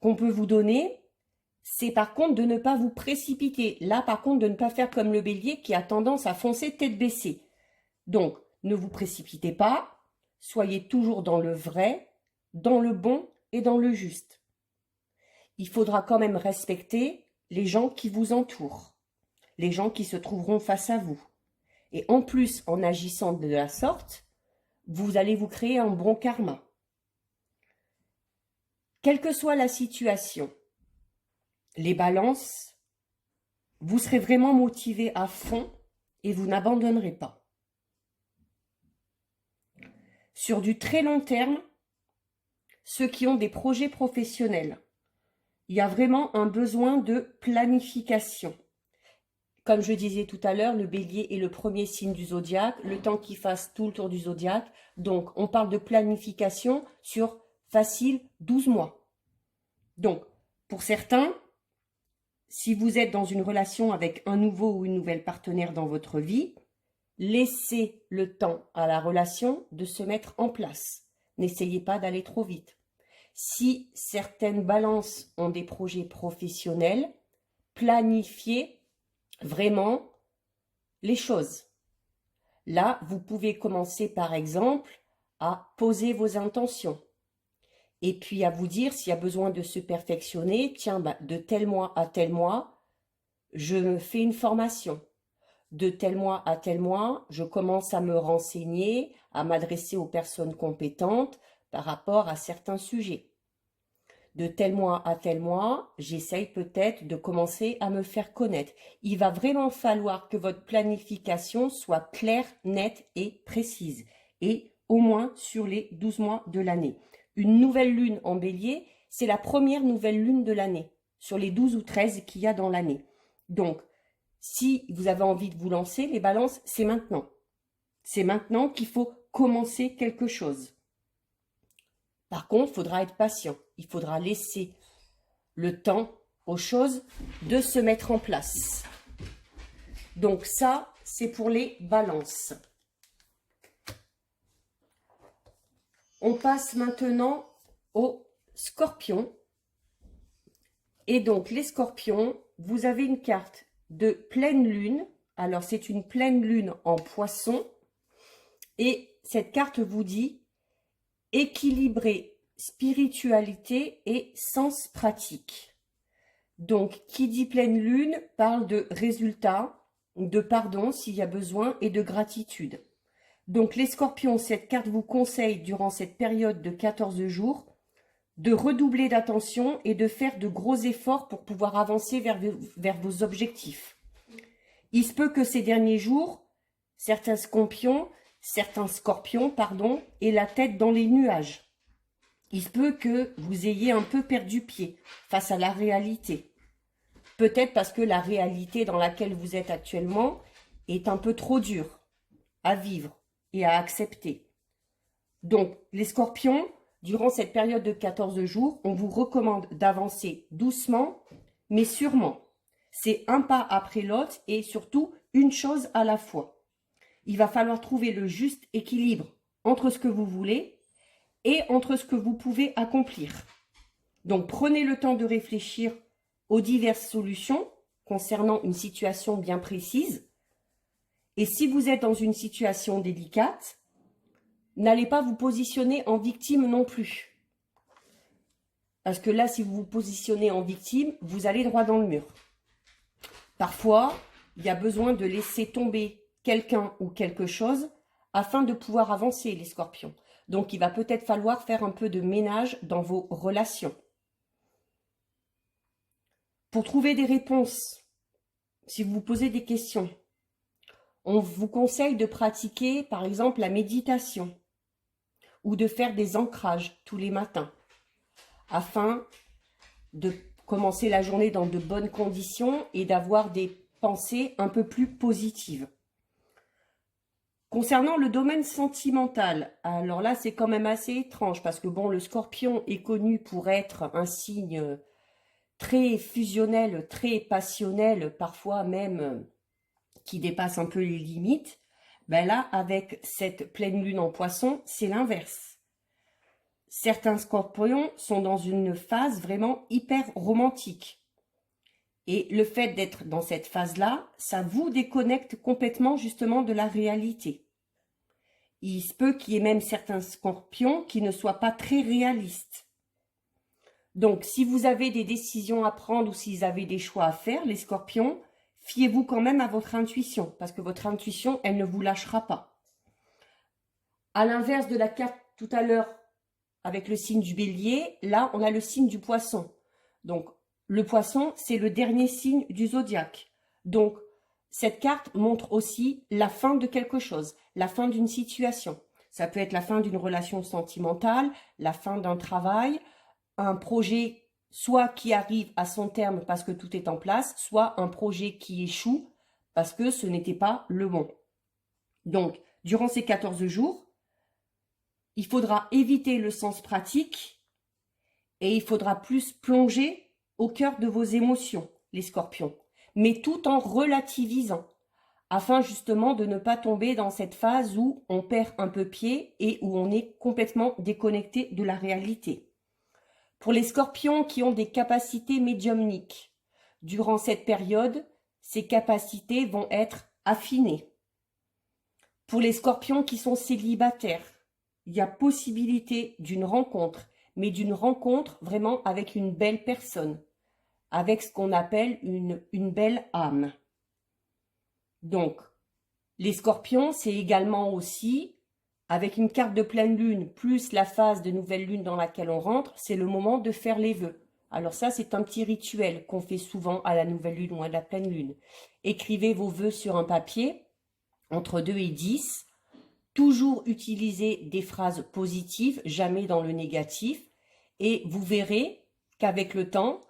Speaker 1: qu'on peut vous donner, c'est par contre de ne pas vous précipiter. Là, par contre, de ne pas faire comme le bélier qui a tendance à foncer tête baissée. Donc, ne vous précipitez pas, soyez toujours dans le vrai, dans le bon et dans le juste. Il faudra quand même respecter les gens qui vous entourent, les gens qui se trouveront face à vous. Et en plus, en agissant de la sorte, vous allez vous créer un bon karma. Quelle que soit la situation, les balances, vous serez vraiment motivé à fond et vous n'abandonnerez pas. Sur du très long terme, ceux qui ont des projets professionnels, il y a vraiment un besoin de planification. Comme je disais tout à l'heure, le bélier est le premier signe du zodiaque, le temps qu'il fasse tout le tour du zodiaque. Donc, on parle de planification sur facile 12 mois. Donc, pour certains, si vous êtes dans une relation avec un nouveau ou une nouvelle partenaire dans votre vie, laissez le temps à la relation de se mettre en place. N'essayez pas d'aller trop vite. Si certaines balances ont des projets professionnels, planifiez vraiment les choses. Là, vous pouvez commencer par exemple à poser vos intentions. Et puis à vous dire s'il y a besoin de se perfectionner, tiens, de tel mois à tel mois, je me fais une formation. De tel mois à tel mois, je commence à me renseigner, à m'adresser aux personnes compétentes par rapport à certains sujets. De tel mois à tel mois, j'essaye peut-être de commencer à me faire connaître. Il va vraiment falloir que votre planification soit claire, nette et précise. Et au moins sur les 12 mois de l'année. Une nouvelle lune en bélier, c'est la première nouvelle lune de l'année, sur les 12 ou 13 qu'il y a dans l'année. Donc, si vous avez envie de vous lancer, les balances, c'est maintenant. C'est maintenant qu'il faut commencer quelque chose. Par contre, il faudra être patient. Il faudra laisser le temps aux choses de se mettre en place. Donc ça, c'est pour les balances. On passe maintenant aux scorpions. Et donc, les scorpions, vous avez une carte de pleine lune. Alors, c'est une pleine lune en poisson. Et cette carte vous dit équilibrer spiritualité et sens pratique. Donc, qui dit pleine lune parle de résultats, de pardon s'il y a besoin et de gratitude. Donc, les scorpions, cette carte vous conseille durant cette période de 14 jours de redoubler d'attention et de faire de gros efforts pour pouvoir avancer vers vos objectifs. Il se peut que ces derniers jours, certains scorpions, certains scorpions, pardon, aient la tête dans les nuages. Il se peut que vous ayez un peu perdu pied face à la réalité. Peut-être parce que la réalité dans laquelle vous êtes actuellement est un peu trop dure à vivre et à accepter. Donc, les scorpions, durant cette période de 14 jours, on vous recommande d'avancer doucement, mais sûrement. C'est un pas après l'autre et surtout une chose à la fois. Il va falloir trouver le juste équilibre entre ce que vous voulez et entre ce que vous pouvez accomplir. Donc, prenez le temps de réfléchir aux diverses solutions concernant une situation bien précise. Et si vous êtes dans une situation délicate, n'allez pas vous positionner en victime non plus. Parce que là, si vous vous positionnez en victime, vous allez droit dans le mur. Parfois, il y a besoin de laisser tomber quelqu'un ou quelque chose afin de pouvoir avancer, les scorpions. Donc, il va peut-être falloir faire un peu de ménage dans vos relations. Pour trouver des réponses, si vous vous posez des questions, on vous conseille de pratiquer, par exemple, la méditation ou de faire des ancrages tous les matins afin de commencer la journée dans de bonnes conditions et d'avoir des pensées un peu plus positives. Concernant le domaine sentimental, alors là, c'est quand même assez étrange parce que bon, le scorpion est connu pour être un signe très fusionnel, très passionnel, parfois même qui dépasse un peu les limites. Ben là, avec cette pleine lune en poisson, c'est l'inverse. Certains scorpions sont dans une phase vraiment hyper romantique. Et le fait d'être dans cette phase-là, ça vous déconnecte complètement justement de la réalité. Il se peut qu'il y ait même certains scorpions qui ne soient pas très réalistes. Donc, si vous avez des décisions à prendre ou si vous avez des choix à faire, les scorpions, fiez-vous quand même à votre intuition, parce que votre intuition, elle ne vous lâchera pas. À l'inverse de la carte tout à l'heure, avec le signe du bélier, là, on a le signe du poisson. Donc, le poisson, c'est le dernier signe du zodiaque. Donc, cette carte montre aussi la fin de quelque chose, la fin d'une situation. Ça peut être la fin d'une relation sentimentale, la fin d'un travail, un projet soit qui arrive à son terme parce que tout est en place, soit un projet qui échoue parce que ce n'était pas le bon. Donc, durant ces 14 jours, il faudra éviter le sens pratique et il faudra plus plonger au cœur de vos émotions, les scorpions, mais tout en relativisant, afin justement de ne pas tomber dans cette phase où on perd un peu pied et où on est complètement déconnecté de la réalité. Pour les scorpions qui ont des capacités médiumniques, durant cette période, ces capacités vont être affinées. Pour les scorpions qui sont célibataires, il y a possibilité d'une rencontre, mais d'une rencontre vraiment avec une belle personne, avec ce qu'on appelle une belle âme. Donc, les scorpions, c'est également aussi, avec une carte de pleine lune, plus la phase de nouvelle lune dans laquelle on rentre, c'est le moment de faire les vœux. Alors ça, c'est un petit rituel qu'on fait souvent à la nouvelle lune ou à la pleine lune. Écrivez vos vœux sur un papier, entre 2 et 10. Toujours utilisez des phrases positives, jamais dans le négatif. Et vous verrez qu'avec le temps,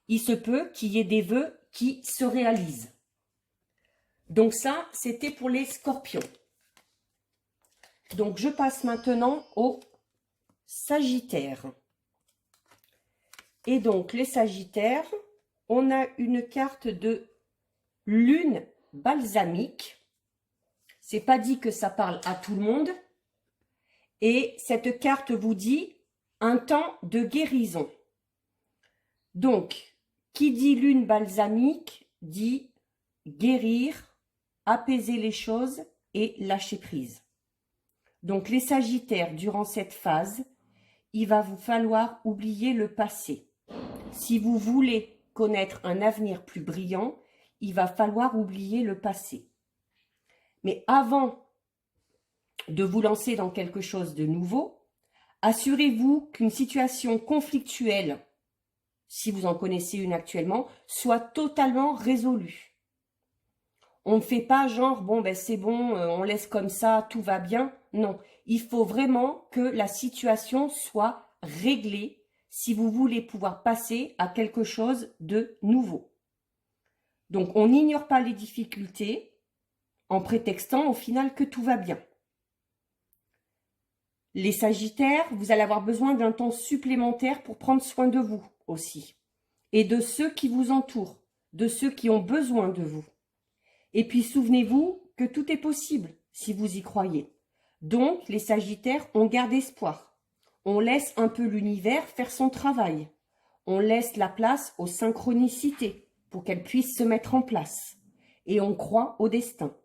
Speaker 1: il se peut qu'il y ait des vœux qui se réalisent. Donc ça, c'était pour les scorpions. Donc je passe maintenant aux sagittaires. Et donc les sagittaires, on a une carte de lune balsamique. C'est pas dit que ça parle à tout le monde. Et cette carte vous dit un temps de guérison. Donc, qui dit lune balsamique dit guérir, apaiser les choses et lâcher prise. Donc les sagittaires, durant cette phase, il va vous falloir oublier le passé. Si vous voulez connaître un avenir plus brillant, il va falloir oublier le passé. Mais avant de vous lancer dans quelque chose de nouveau, assurez-vous qu'une situation conflictuelle, si vous en connaissez une actuellement, soit totalement résolue. On ne fait pas genre, bon, ben c'est bon, on laisse comme ça, tout va bien. Non, il faut vraiment que la situation soit réglée si vous voulez pouvoir passer à quelque chose de nouveau. Donc, on n'ignore pas les difficultés en prétextant au final que tout va bien. Les Sagittaires, vous allez avoir besoin d'un temps supplémentaire pour prendre soin de vous aussi. Et de ceux qui vous entourent, de ceux qui ont besoin de vous. Et puis souvenez-vous que tout est possible si vous y croyez. Donc les Sagittaires, on garde espoir. On laisse un peu l'univers faire son travail. On laisse la place aux synchronicités pour qu'elles puissent se mettre en place. Et on croit au destin.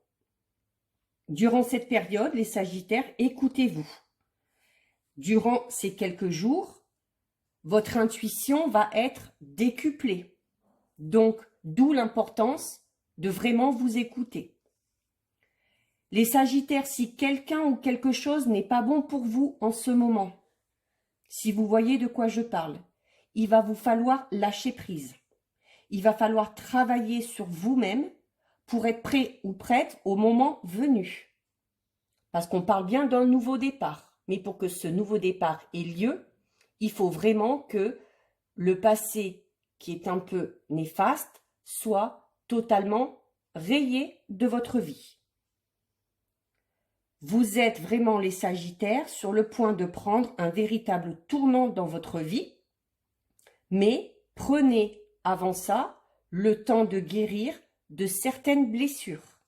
Speaker 1: Durant cette période, les Sagittaires, écoutez-vous. Durant ces quelques jours, votre intuition va être décuplée. Donc, d'où l'importance de vraiment vous écouter. Les Sagittaires, si quelqu'un ou quelque chose n'est pas bon pour vous en ce moment, si vous voyez de quoi je parle, il va vous falloir lâcher prise. Il va falloir travailler sur vous-même pour être prêt ou prête au moment venu. Parce qu'on parle bien d'un nouveau départ. Mais pour que ce nouveau départ ait lieu, il faut vraiment que le passé, qui est un peu néfaste, soit totalement rayé de votre vie. Vous êtes vraiment les Sagittaires sur le point de prendre un véritable tournant dans votre vie, mais prenez avant ça le temps de guérir de certaines blessures.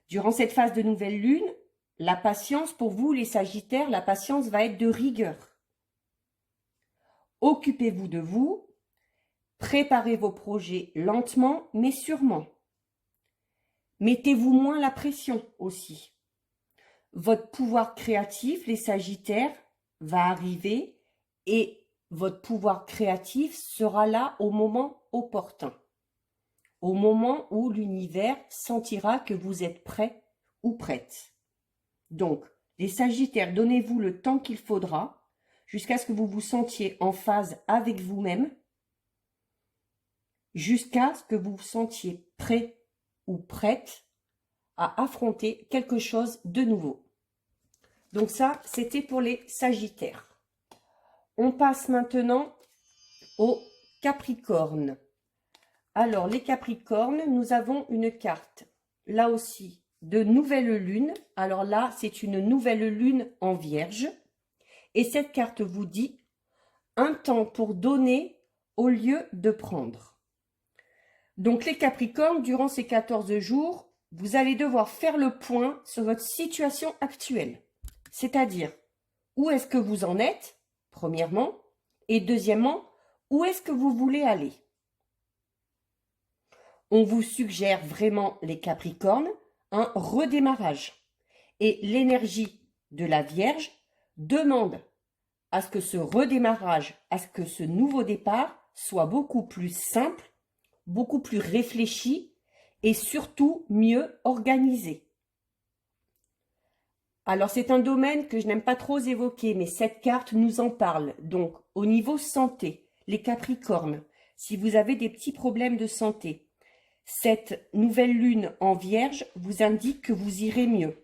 Speaker 1: Durant cette phase de nouvelle lune, la patience pour vous, les Sagittaires, la patience va être de rigueur. Occupez-vous de vous, préparez vos projets lentement mais sûrement. Mettez-vous moins la pression aussi. Votre pouvoir créatif, les Sagittaires, va arriver et votre pouvoir créatif sera là au moment opportun. Au moment où l'univers sentira que vous êtes prêt ou prête. Donc, les Sagittaires, donnez-vous le temps qu'il faudra jusqu'à ce que vous vous sentiez en phase avec vous-même, jusqu'à ce que vous vous sentiez prêt ou prête à affronter quelque chose de nouveau. Donc ça, c'était pour les Sagittaires. On passe maintenant aux Capricornes. Alors, les Capricornes, nous avons une carte, là aussi, de nouvelle lune. Alors là, c'est une nouvelle lune en Vierge. Et cette carte vous dit un temps pour donner au lieu de prendre. Donc les Capricornes, durant ces 14 jours, vous allez devoir faire le point sur votre situation actuelle. C'est-à-dire, où est-ce que vous en êtes, premièrement, et deuxièmement, où est-ce que vous voulez aller? On vous suggère vraiment, les Capricornes, un redémarrage. Et l'énergie de la Vierge demande à ce que ce redémarrage, à ce que ce nouveau départ soit beaucoup plus simple, beaucoup plus réfléchi et surtout mieux organisé. Alors c'est un domaine que je n'aime pas trop évoquer, mais cette carte nous en parle. Donc au niveau santé, les Capricornes, si vous avez des petits problèmes de santé, cette nouvelle lune en Vierge vous indique que vous irez mieux.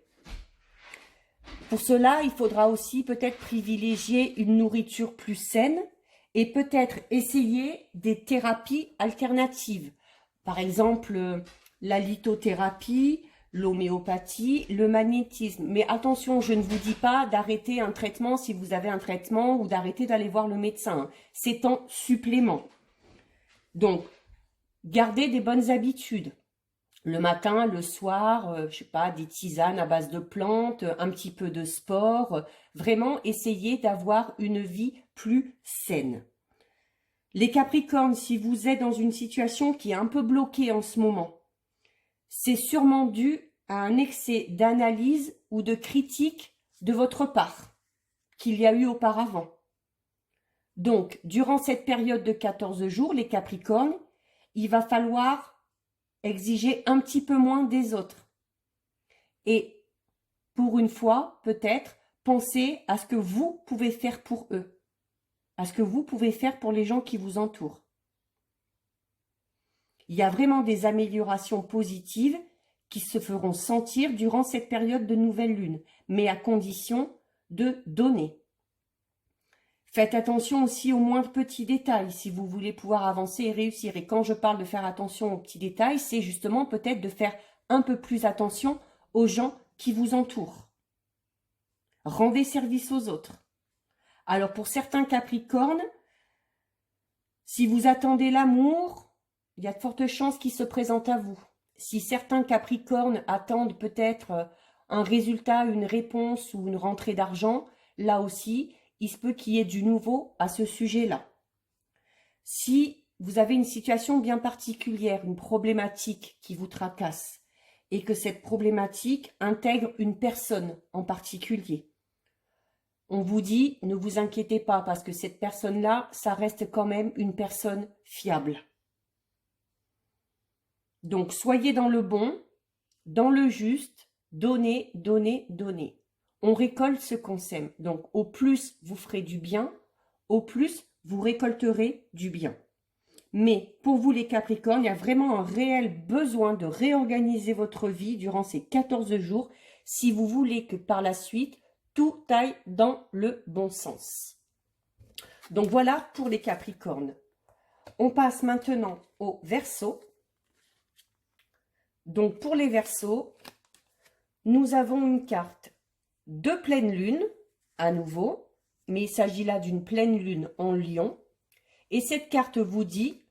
Speaker 1: Pour cela, il faudra aussi peut-être privilégier une nourriture plus saine et peut-être essayer des thérapies alternatives. Par exemple, la lithothérapie, l'homéopathie, le magnétisme. Mais attention, je ne vous dis pas d'arrêter un traitement si vous avez un traitement ou d'arrêter d'aller voir le médecin. C'est en supplément. Donc, gardez des bonnes habitudes. Le matin, le soir, je sais pas, des tisanes à base de plantes, un petit peu de sport. Vraiment, essayez d'avoir une vie plus saine. Les Capricornes, si vous êtes dans une situation qui est un peu bloquée en ce moment, c'est sûrement dû à un excès d'analyse ou de critique de votre part qu'il y a eu auparavant. Donc, durant cette période de 14 jours, les Capricornes, il va falloir exiger un petit peu moins des autres. Et pour une fois, peut-être, pensez à ce que vous pouvez faire pour eux, à ce que vous pouvez faire pour les gens qui vous entourent. Il y a vraiment des améliorations positives qui se feront sentir durant cette période de nouvelle lune, mais à condition de donner. Faites attention aussi aux moindres petits détails si vous voulez pouvoir avancer et réussir. Et quand je parle de faire attention aux petits détails, c'est justement peut-être de faire un peu plus attention aux gens qui vous entourent. Rendez service aux autres. Alors pour certains Capricornes, si vous attendez l'amour, il y a de fortes chances qu'il se présente à vous. Si certains Capricornes attendent peut-être un résultat, une réponse ou une rentrée d'argent, là aussi, il se peut qu'il y ait du nouveau à ce sujet-là. Si vous avez une situation bien particulière, une problématique qui vous tracasse, et que cette problématique intègre une personne en particulier, on vous dit, ne vous inquiétez pas, parce que cette personne-là, ça reste quand même une personne fiable. Donc, soyez dans le bon, dans le juste, donnez, donnez, donnez. On récolte ce qu'on sème. Donc, au plus vous ferez du bien, au plus vous récolterez du bien. Mais pour vous les Capricornes, il y a vraiment un réel besoin de réorganiser votre vie durant ces 14 jours si vous voulez que par la suite, tout aille dans le bon sens. Donc voilà pour les Capricornes. On passe maintenant aux Verseaux. Donc pour les Verseaux, nous avons une carte de pleine lune, à nouveau, mais il s'agit là d'une pleine lune en Lion. Et cette carte vous dit,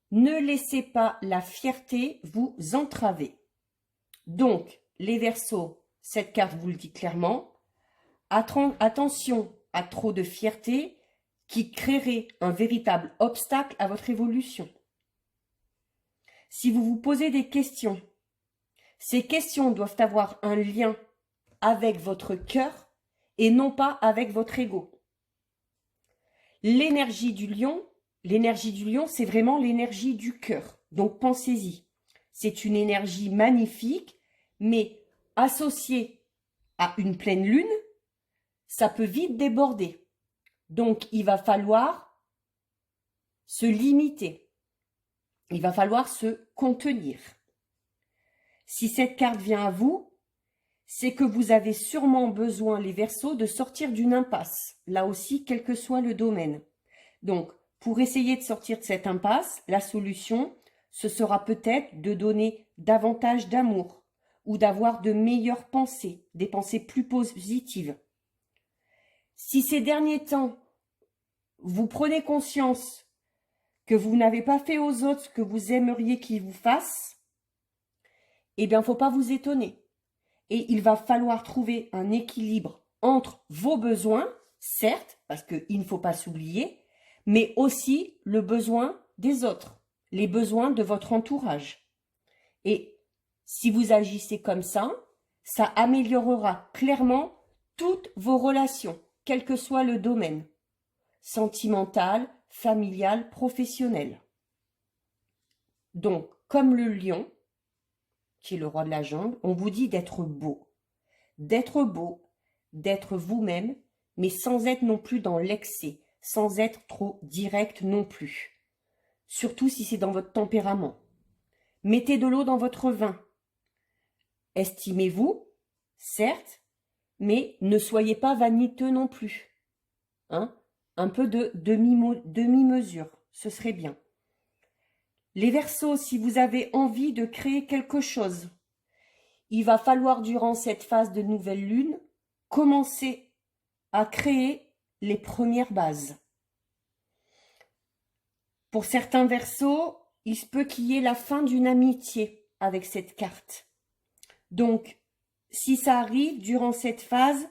Speaker 1: ne laissez pas la fierté vous entraver. Donc, les Verseaux, cette carte vous le dit clairement, attention à trop de fierté qui créerait un véritable obstacle à votre évolution. Si vous vous posez des questions, ces questions doivent avoir un lien avec votre cœur et non pas avec votre ego. L'énergie du lion, c'est vraiment l'énergie du cœur. Donc pensez-y. C'est une énergie magnifique, mais associée à une pleine lune, ça peut vite déborder. Donc il va falloir se limiter. Il va falloir se contenir. Si cette carte vient à vous, c'est que vous avez sûrement besoin, les Verseaux, de sortir d'une impasse. Là aussi, quel que soit le domaine. Donc, pour essayer de sortir de cette impasse, la solution, ce sera peut-être de donner davantage d'amour ou d'avoir de meilleures pensées, des pensées plus positives. Si ces derniers temps, vous prenez conscience que vous n'avez pas fait aux autres ce que vous aimeriez qu'ils vous fassent, eh bien, il ne faut pas vous étonner. Et il va falloir trouver un équilibre entre vos besoins, certes, parce qu'il ne faut pas s'oublier, mais aussi le besoin des autres, les besoins de votre entourage. Et si vous agissez comme ça améliorera clairement toutes vos relations, quel que soit le domaine, sentimental, familial, professionnel. Donc, comme le lion, qui est le roi de la jungle, on vous dit d'être beau, d'être vous-même, mais sans être non plus dans l'excès, sans être trop direct non plus. Surtout si c'est dans votre tempérament. Mettez de l'eau dans votre vin. Estimez-vous, certes, mais ne soyez pas vaniteux non plus. Hein? Un peu de demi-mesure, ce serait bien. Les Verseaux, si vous avez envie de créer quelque chose, il va falloir durant cette phase de nouvelle lune commencer à créer les premières bases. Pour certains Verseaux, il se peut qu'il y ait la fin d'une amitié avec cette carte. Donc, si ça arrive durant cette phase,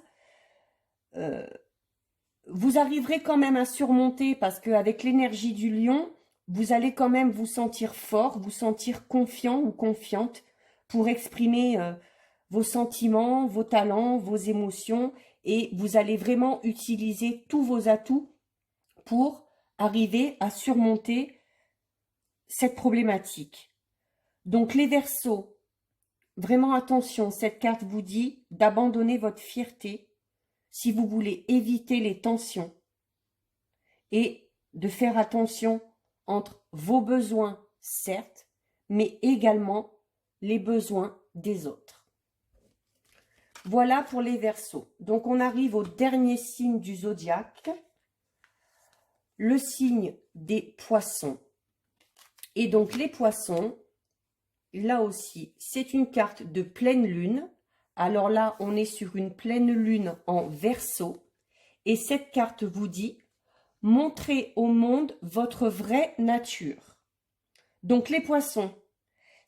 Speaker 1: vous arriverez quand même à surmonter parce qu'avec l'énergie du lion, vous allez quand même vous sentir fort, vous sentir confiant ou confiante pour exprimer vos sentiments, vos talents, vos émotions et vous allez vraiment utiliser tous vos atouts pour arriver à surmonter cette problématique. Donc les Verseaux, vraiment attention, cette carte vous dit d'abandonner votre fierté si vous voulez éviter les tensions et de faire attention entre vos besoins, certes, mais également les besoins des autres. Voilà pour les Verseaux. Donc on arrive au dernier signe du zodiaque, le signe des Poissons. Et donc les Poissons, là aussi, c'est une carte de pleine lune. Alors là, on est sur une pleine lune en Verseau. Et cette carte vous dit, montrez au monde votre vraie nature. Donc les Poissons,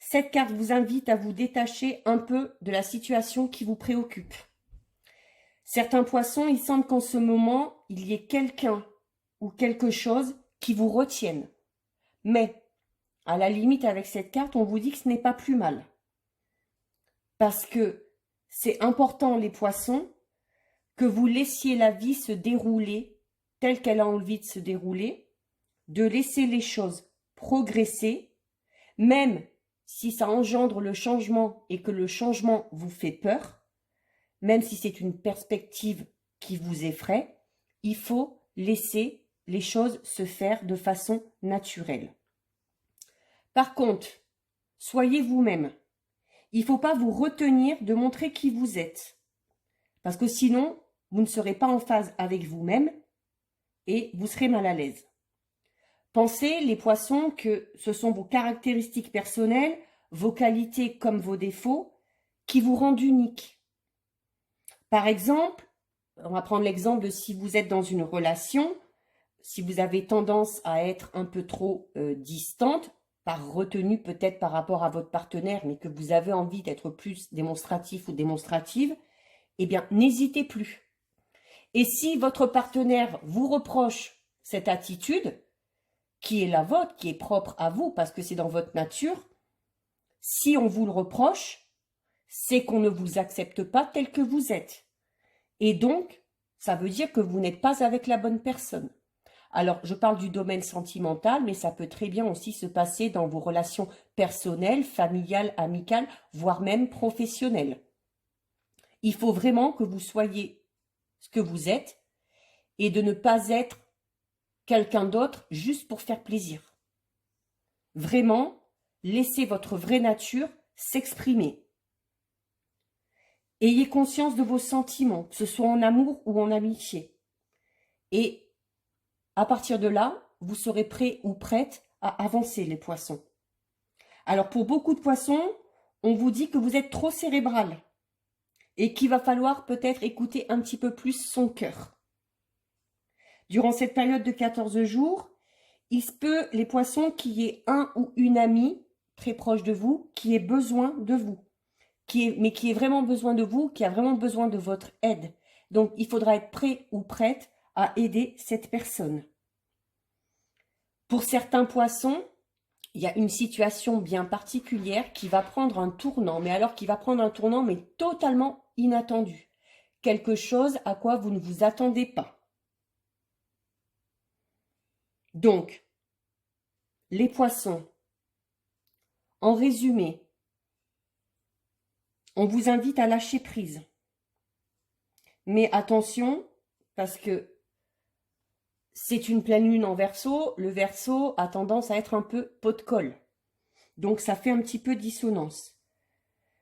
Speaker 1: cette carte vous invite à vous détacher un peu de la situation qui vous préoccupe. Certains Poissons, il semble qu'en ce moment, il y ait quelqu'un ou quelque chose qui vous retienne. Mais, à la limite, avec cette carte, on vous dit que ce n'est pas plus mal. Parce que c'est important, les Poissons, que vous laissiez la vie se dérouler telle qu'elle a envie de se dérouler, de laisser les choses progresser, même si ça engendre le changement et que le changement vous fait peur, même si c'est une perspective qui vous effraie, il faut laisser les choses se faire de façon naturelle. Par contre, soyez vous-même. Il ne faut pas vous retenir de montrer qui vous êtes. Parce que sinon, vous ne serez pas en phase avec vous-même et vous serez mal à l'aise. Pensez, les Poissons, que ce sont vos caractéristiques personnelles, vos qualités comme vos défauts, qui vous rendent unique. Par exemple, on va prendre l'exemple de si vous êtes dans une relation, si vous avez tendance à être un peu trop distante, par retenue peut-être par rapport à votre partenaire, mais que vous avez envie d'être plus démonstratif ou démonstrative, eh bien, n'hésitez plus. Et si votre partenaire vous reproche cette attitude, qui est la vôtre, qui est propre à vous, parce que c'est dans votre nature, si on vous le reproche, c'est qu'on ne vous accepte pas tel que vous êtes. Et donc, ça veut dire que vous n'êtes pas avec la bonne personne. Alors, je parle du domaine sentimental, mais ça peut très bien aussi se passer dans vos relations personnelles, familiales, amicales, voire même professionnelles. Il faut vraiment que vous soyez ce que vous êtes et de ne pas être quelqu'un d'autre juste pour faire plaisir. Vraiment, laissez votre vraie nature s'exprimer. Ayez conscience de vos sentiments, que ce soit en amour ou en amitié. Et à partir de là, vous serez prêt ou prête à avancer, les Poissons. Alors, pour beaucoup de Poissons, on vous dit que vous êtes trop cérébral et qu'il va falloir peut-être écouter un petit peu plus son cœur. Durant cette période de 14 jours, il se peut, les Poissons, qu'il y ait un ou une amie très proche de vous qui ait besoin de vous, mais qui ait vraiment besoin de vous, qui a vraiment besoin de votre aide. Donc, il faudra être prêt ou prête à aider cette personne. Pour certains Poissons, il y a une situation bien particulière qui va prendre un tournant, mais alors qui va prendre un tournant, mais totalement inattendu. Quelque chose à quoi vous ne vous attendez pas. Donc, les Poissons, en résumé, on vous invite à lâcher prise. Mais attention, parce que c'est une pleine lune en Verseau. Le Verseau a tendance à être un peu pot de colle. Donc, ça fait un petit peu dissonance.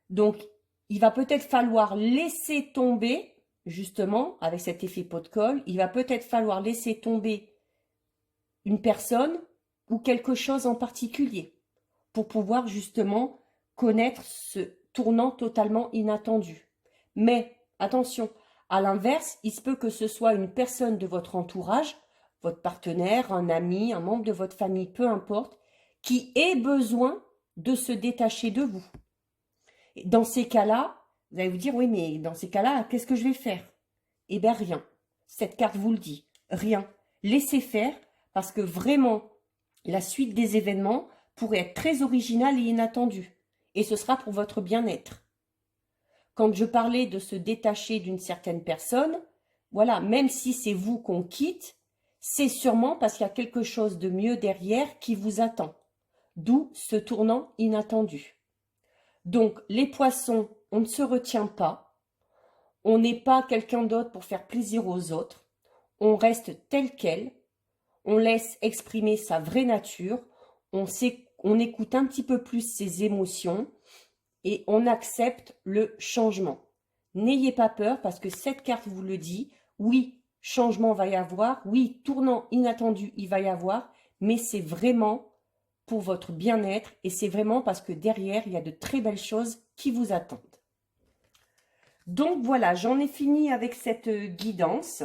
Speaker 1: Donc, il va peut-être falloir laisser tomber, justement, avec cet effet pot de colle, il va peut-être falloir laisser tomber une personne ou quelque chose en particulier pour pouvoir, justement, connaître ce tournant totalement inattendu. Mais, attention, à l'inverse, il se peut que ce soit une personne de votre entourage, votre partenaire, un ami, un membre de votre famille, peu importe, qui ait besoin de se détacher de vous. Et dans ces cas-là, vous allez vous dire, oui, mais dans ces cas-là, qu'est-ce que je vais faire? Eh bien, rien. Cette carte vous le dit, rien. Laissez faire, parce que vraiment, la suite des événements pourrait être très originale et inattendue. Et ce sera pour votre bien-être. Quand je parlais de se détacher d'une certaine personne, voilà, même si c'est vous qu'on quitte, c'est sûrement parce qu'il y a quelque chose de mieux derrière qui vous attend. D'où ce tournant inattendu. Donc, les Poissons, on ne se retient pas. On n'est pas quelqu'un d'autre pour faire plaisir aux autres. On reste tel quel. On laisse exprimer sa vraie nature. On on écoute un petit peu plus ses émotions et on accepte le changement. N'ayez pas peur parce que cette carte vous le dit. Oui, changement va y avoir. Oui, tournant inattendu, il va y avoir. Mais c'est vraiment pour votre bien-être et c'est vraiment parce que derrière, il y a de très belles choses qui vous attendent. Donc voilà, j'en ai fini avec cette guidance.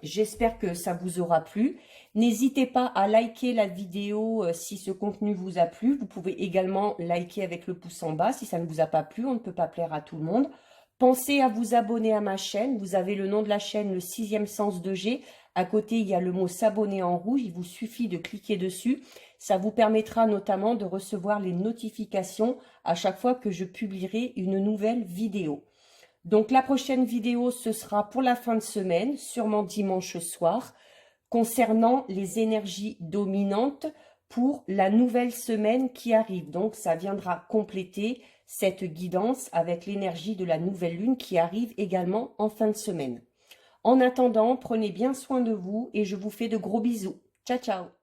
Speaker 1: J'espère que ça vous aura plu. N'hésitez pas à liker la vidéo si ce contenu vous a plu. Vous pouvez également liker avec le pouce en bas si ça ne vous a pas plu. On ne peut pas plaire à tout le monde. Pensez à vous abonner à ma chaîne. Vous avez le nom de la chaîne, le 6e sens de G. À côté, il y a le mot s'abonner en rouge. Il vous suffit de cliquer dessus. Ça vous permettra notamment de recevoir les notifications à chaque fois que je publierai une nouvelle vidéo. Donc la prochaine vidéo, ce sera pour la fin de semaine, sûrement dimanche soir, concernant les énergies dominantes pour la nouvelle semaine qui arrive. Donc ça viendra compléter cette guidance avec l'énergie de la nouvelle lune qui arrive également en fin de semaine. En attendant, prenez bien soin de vous et je vous fais de gros bisous. Ciao, ciao!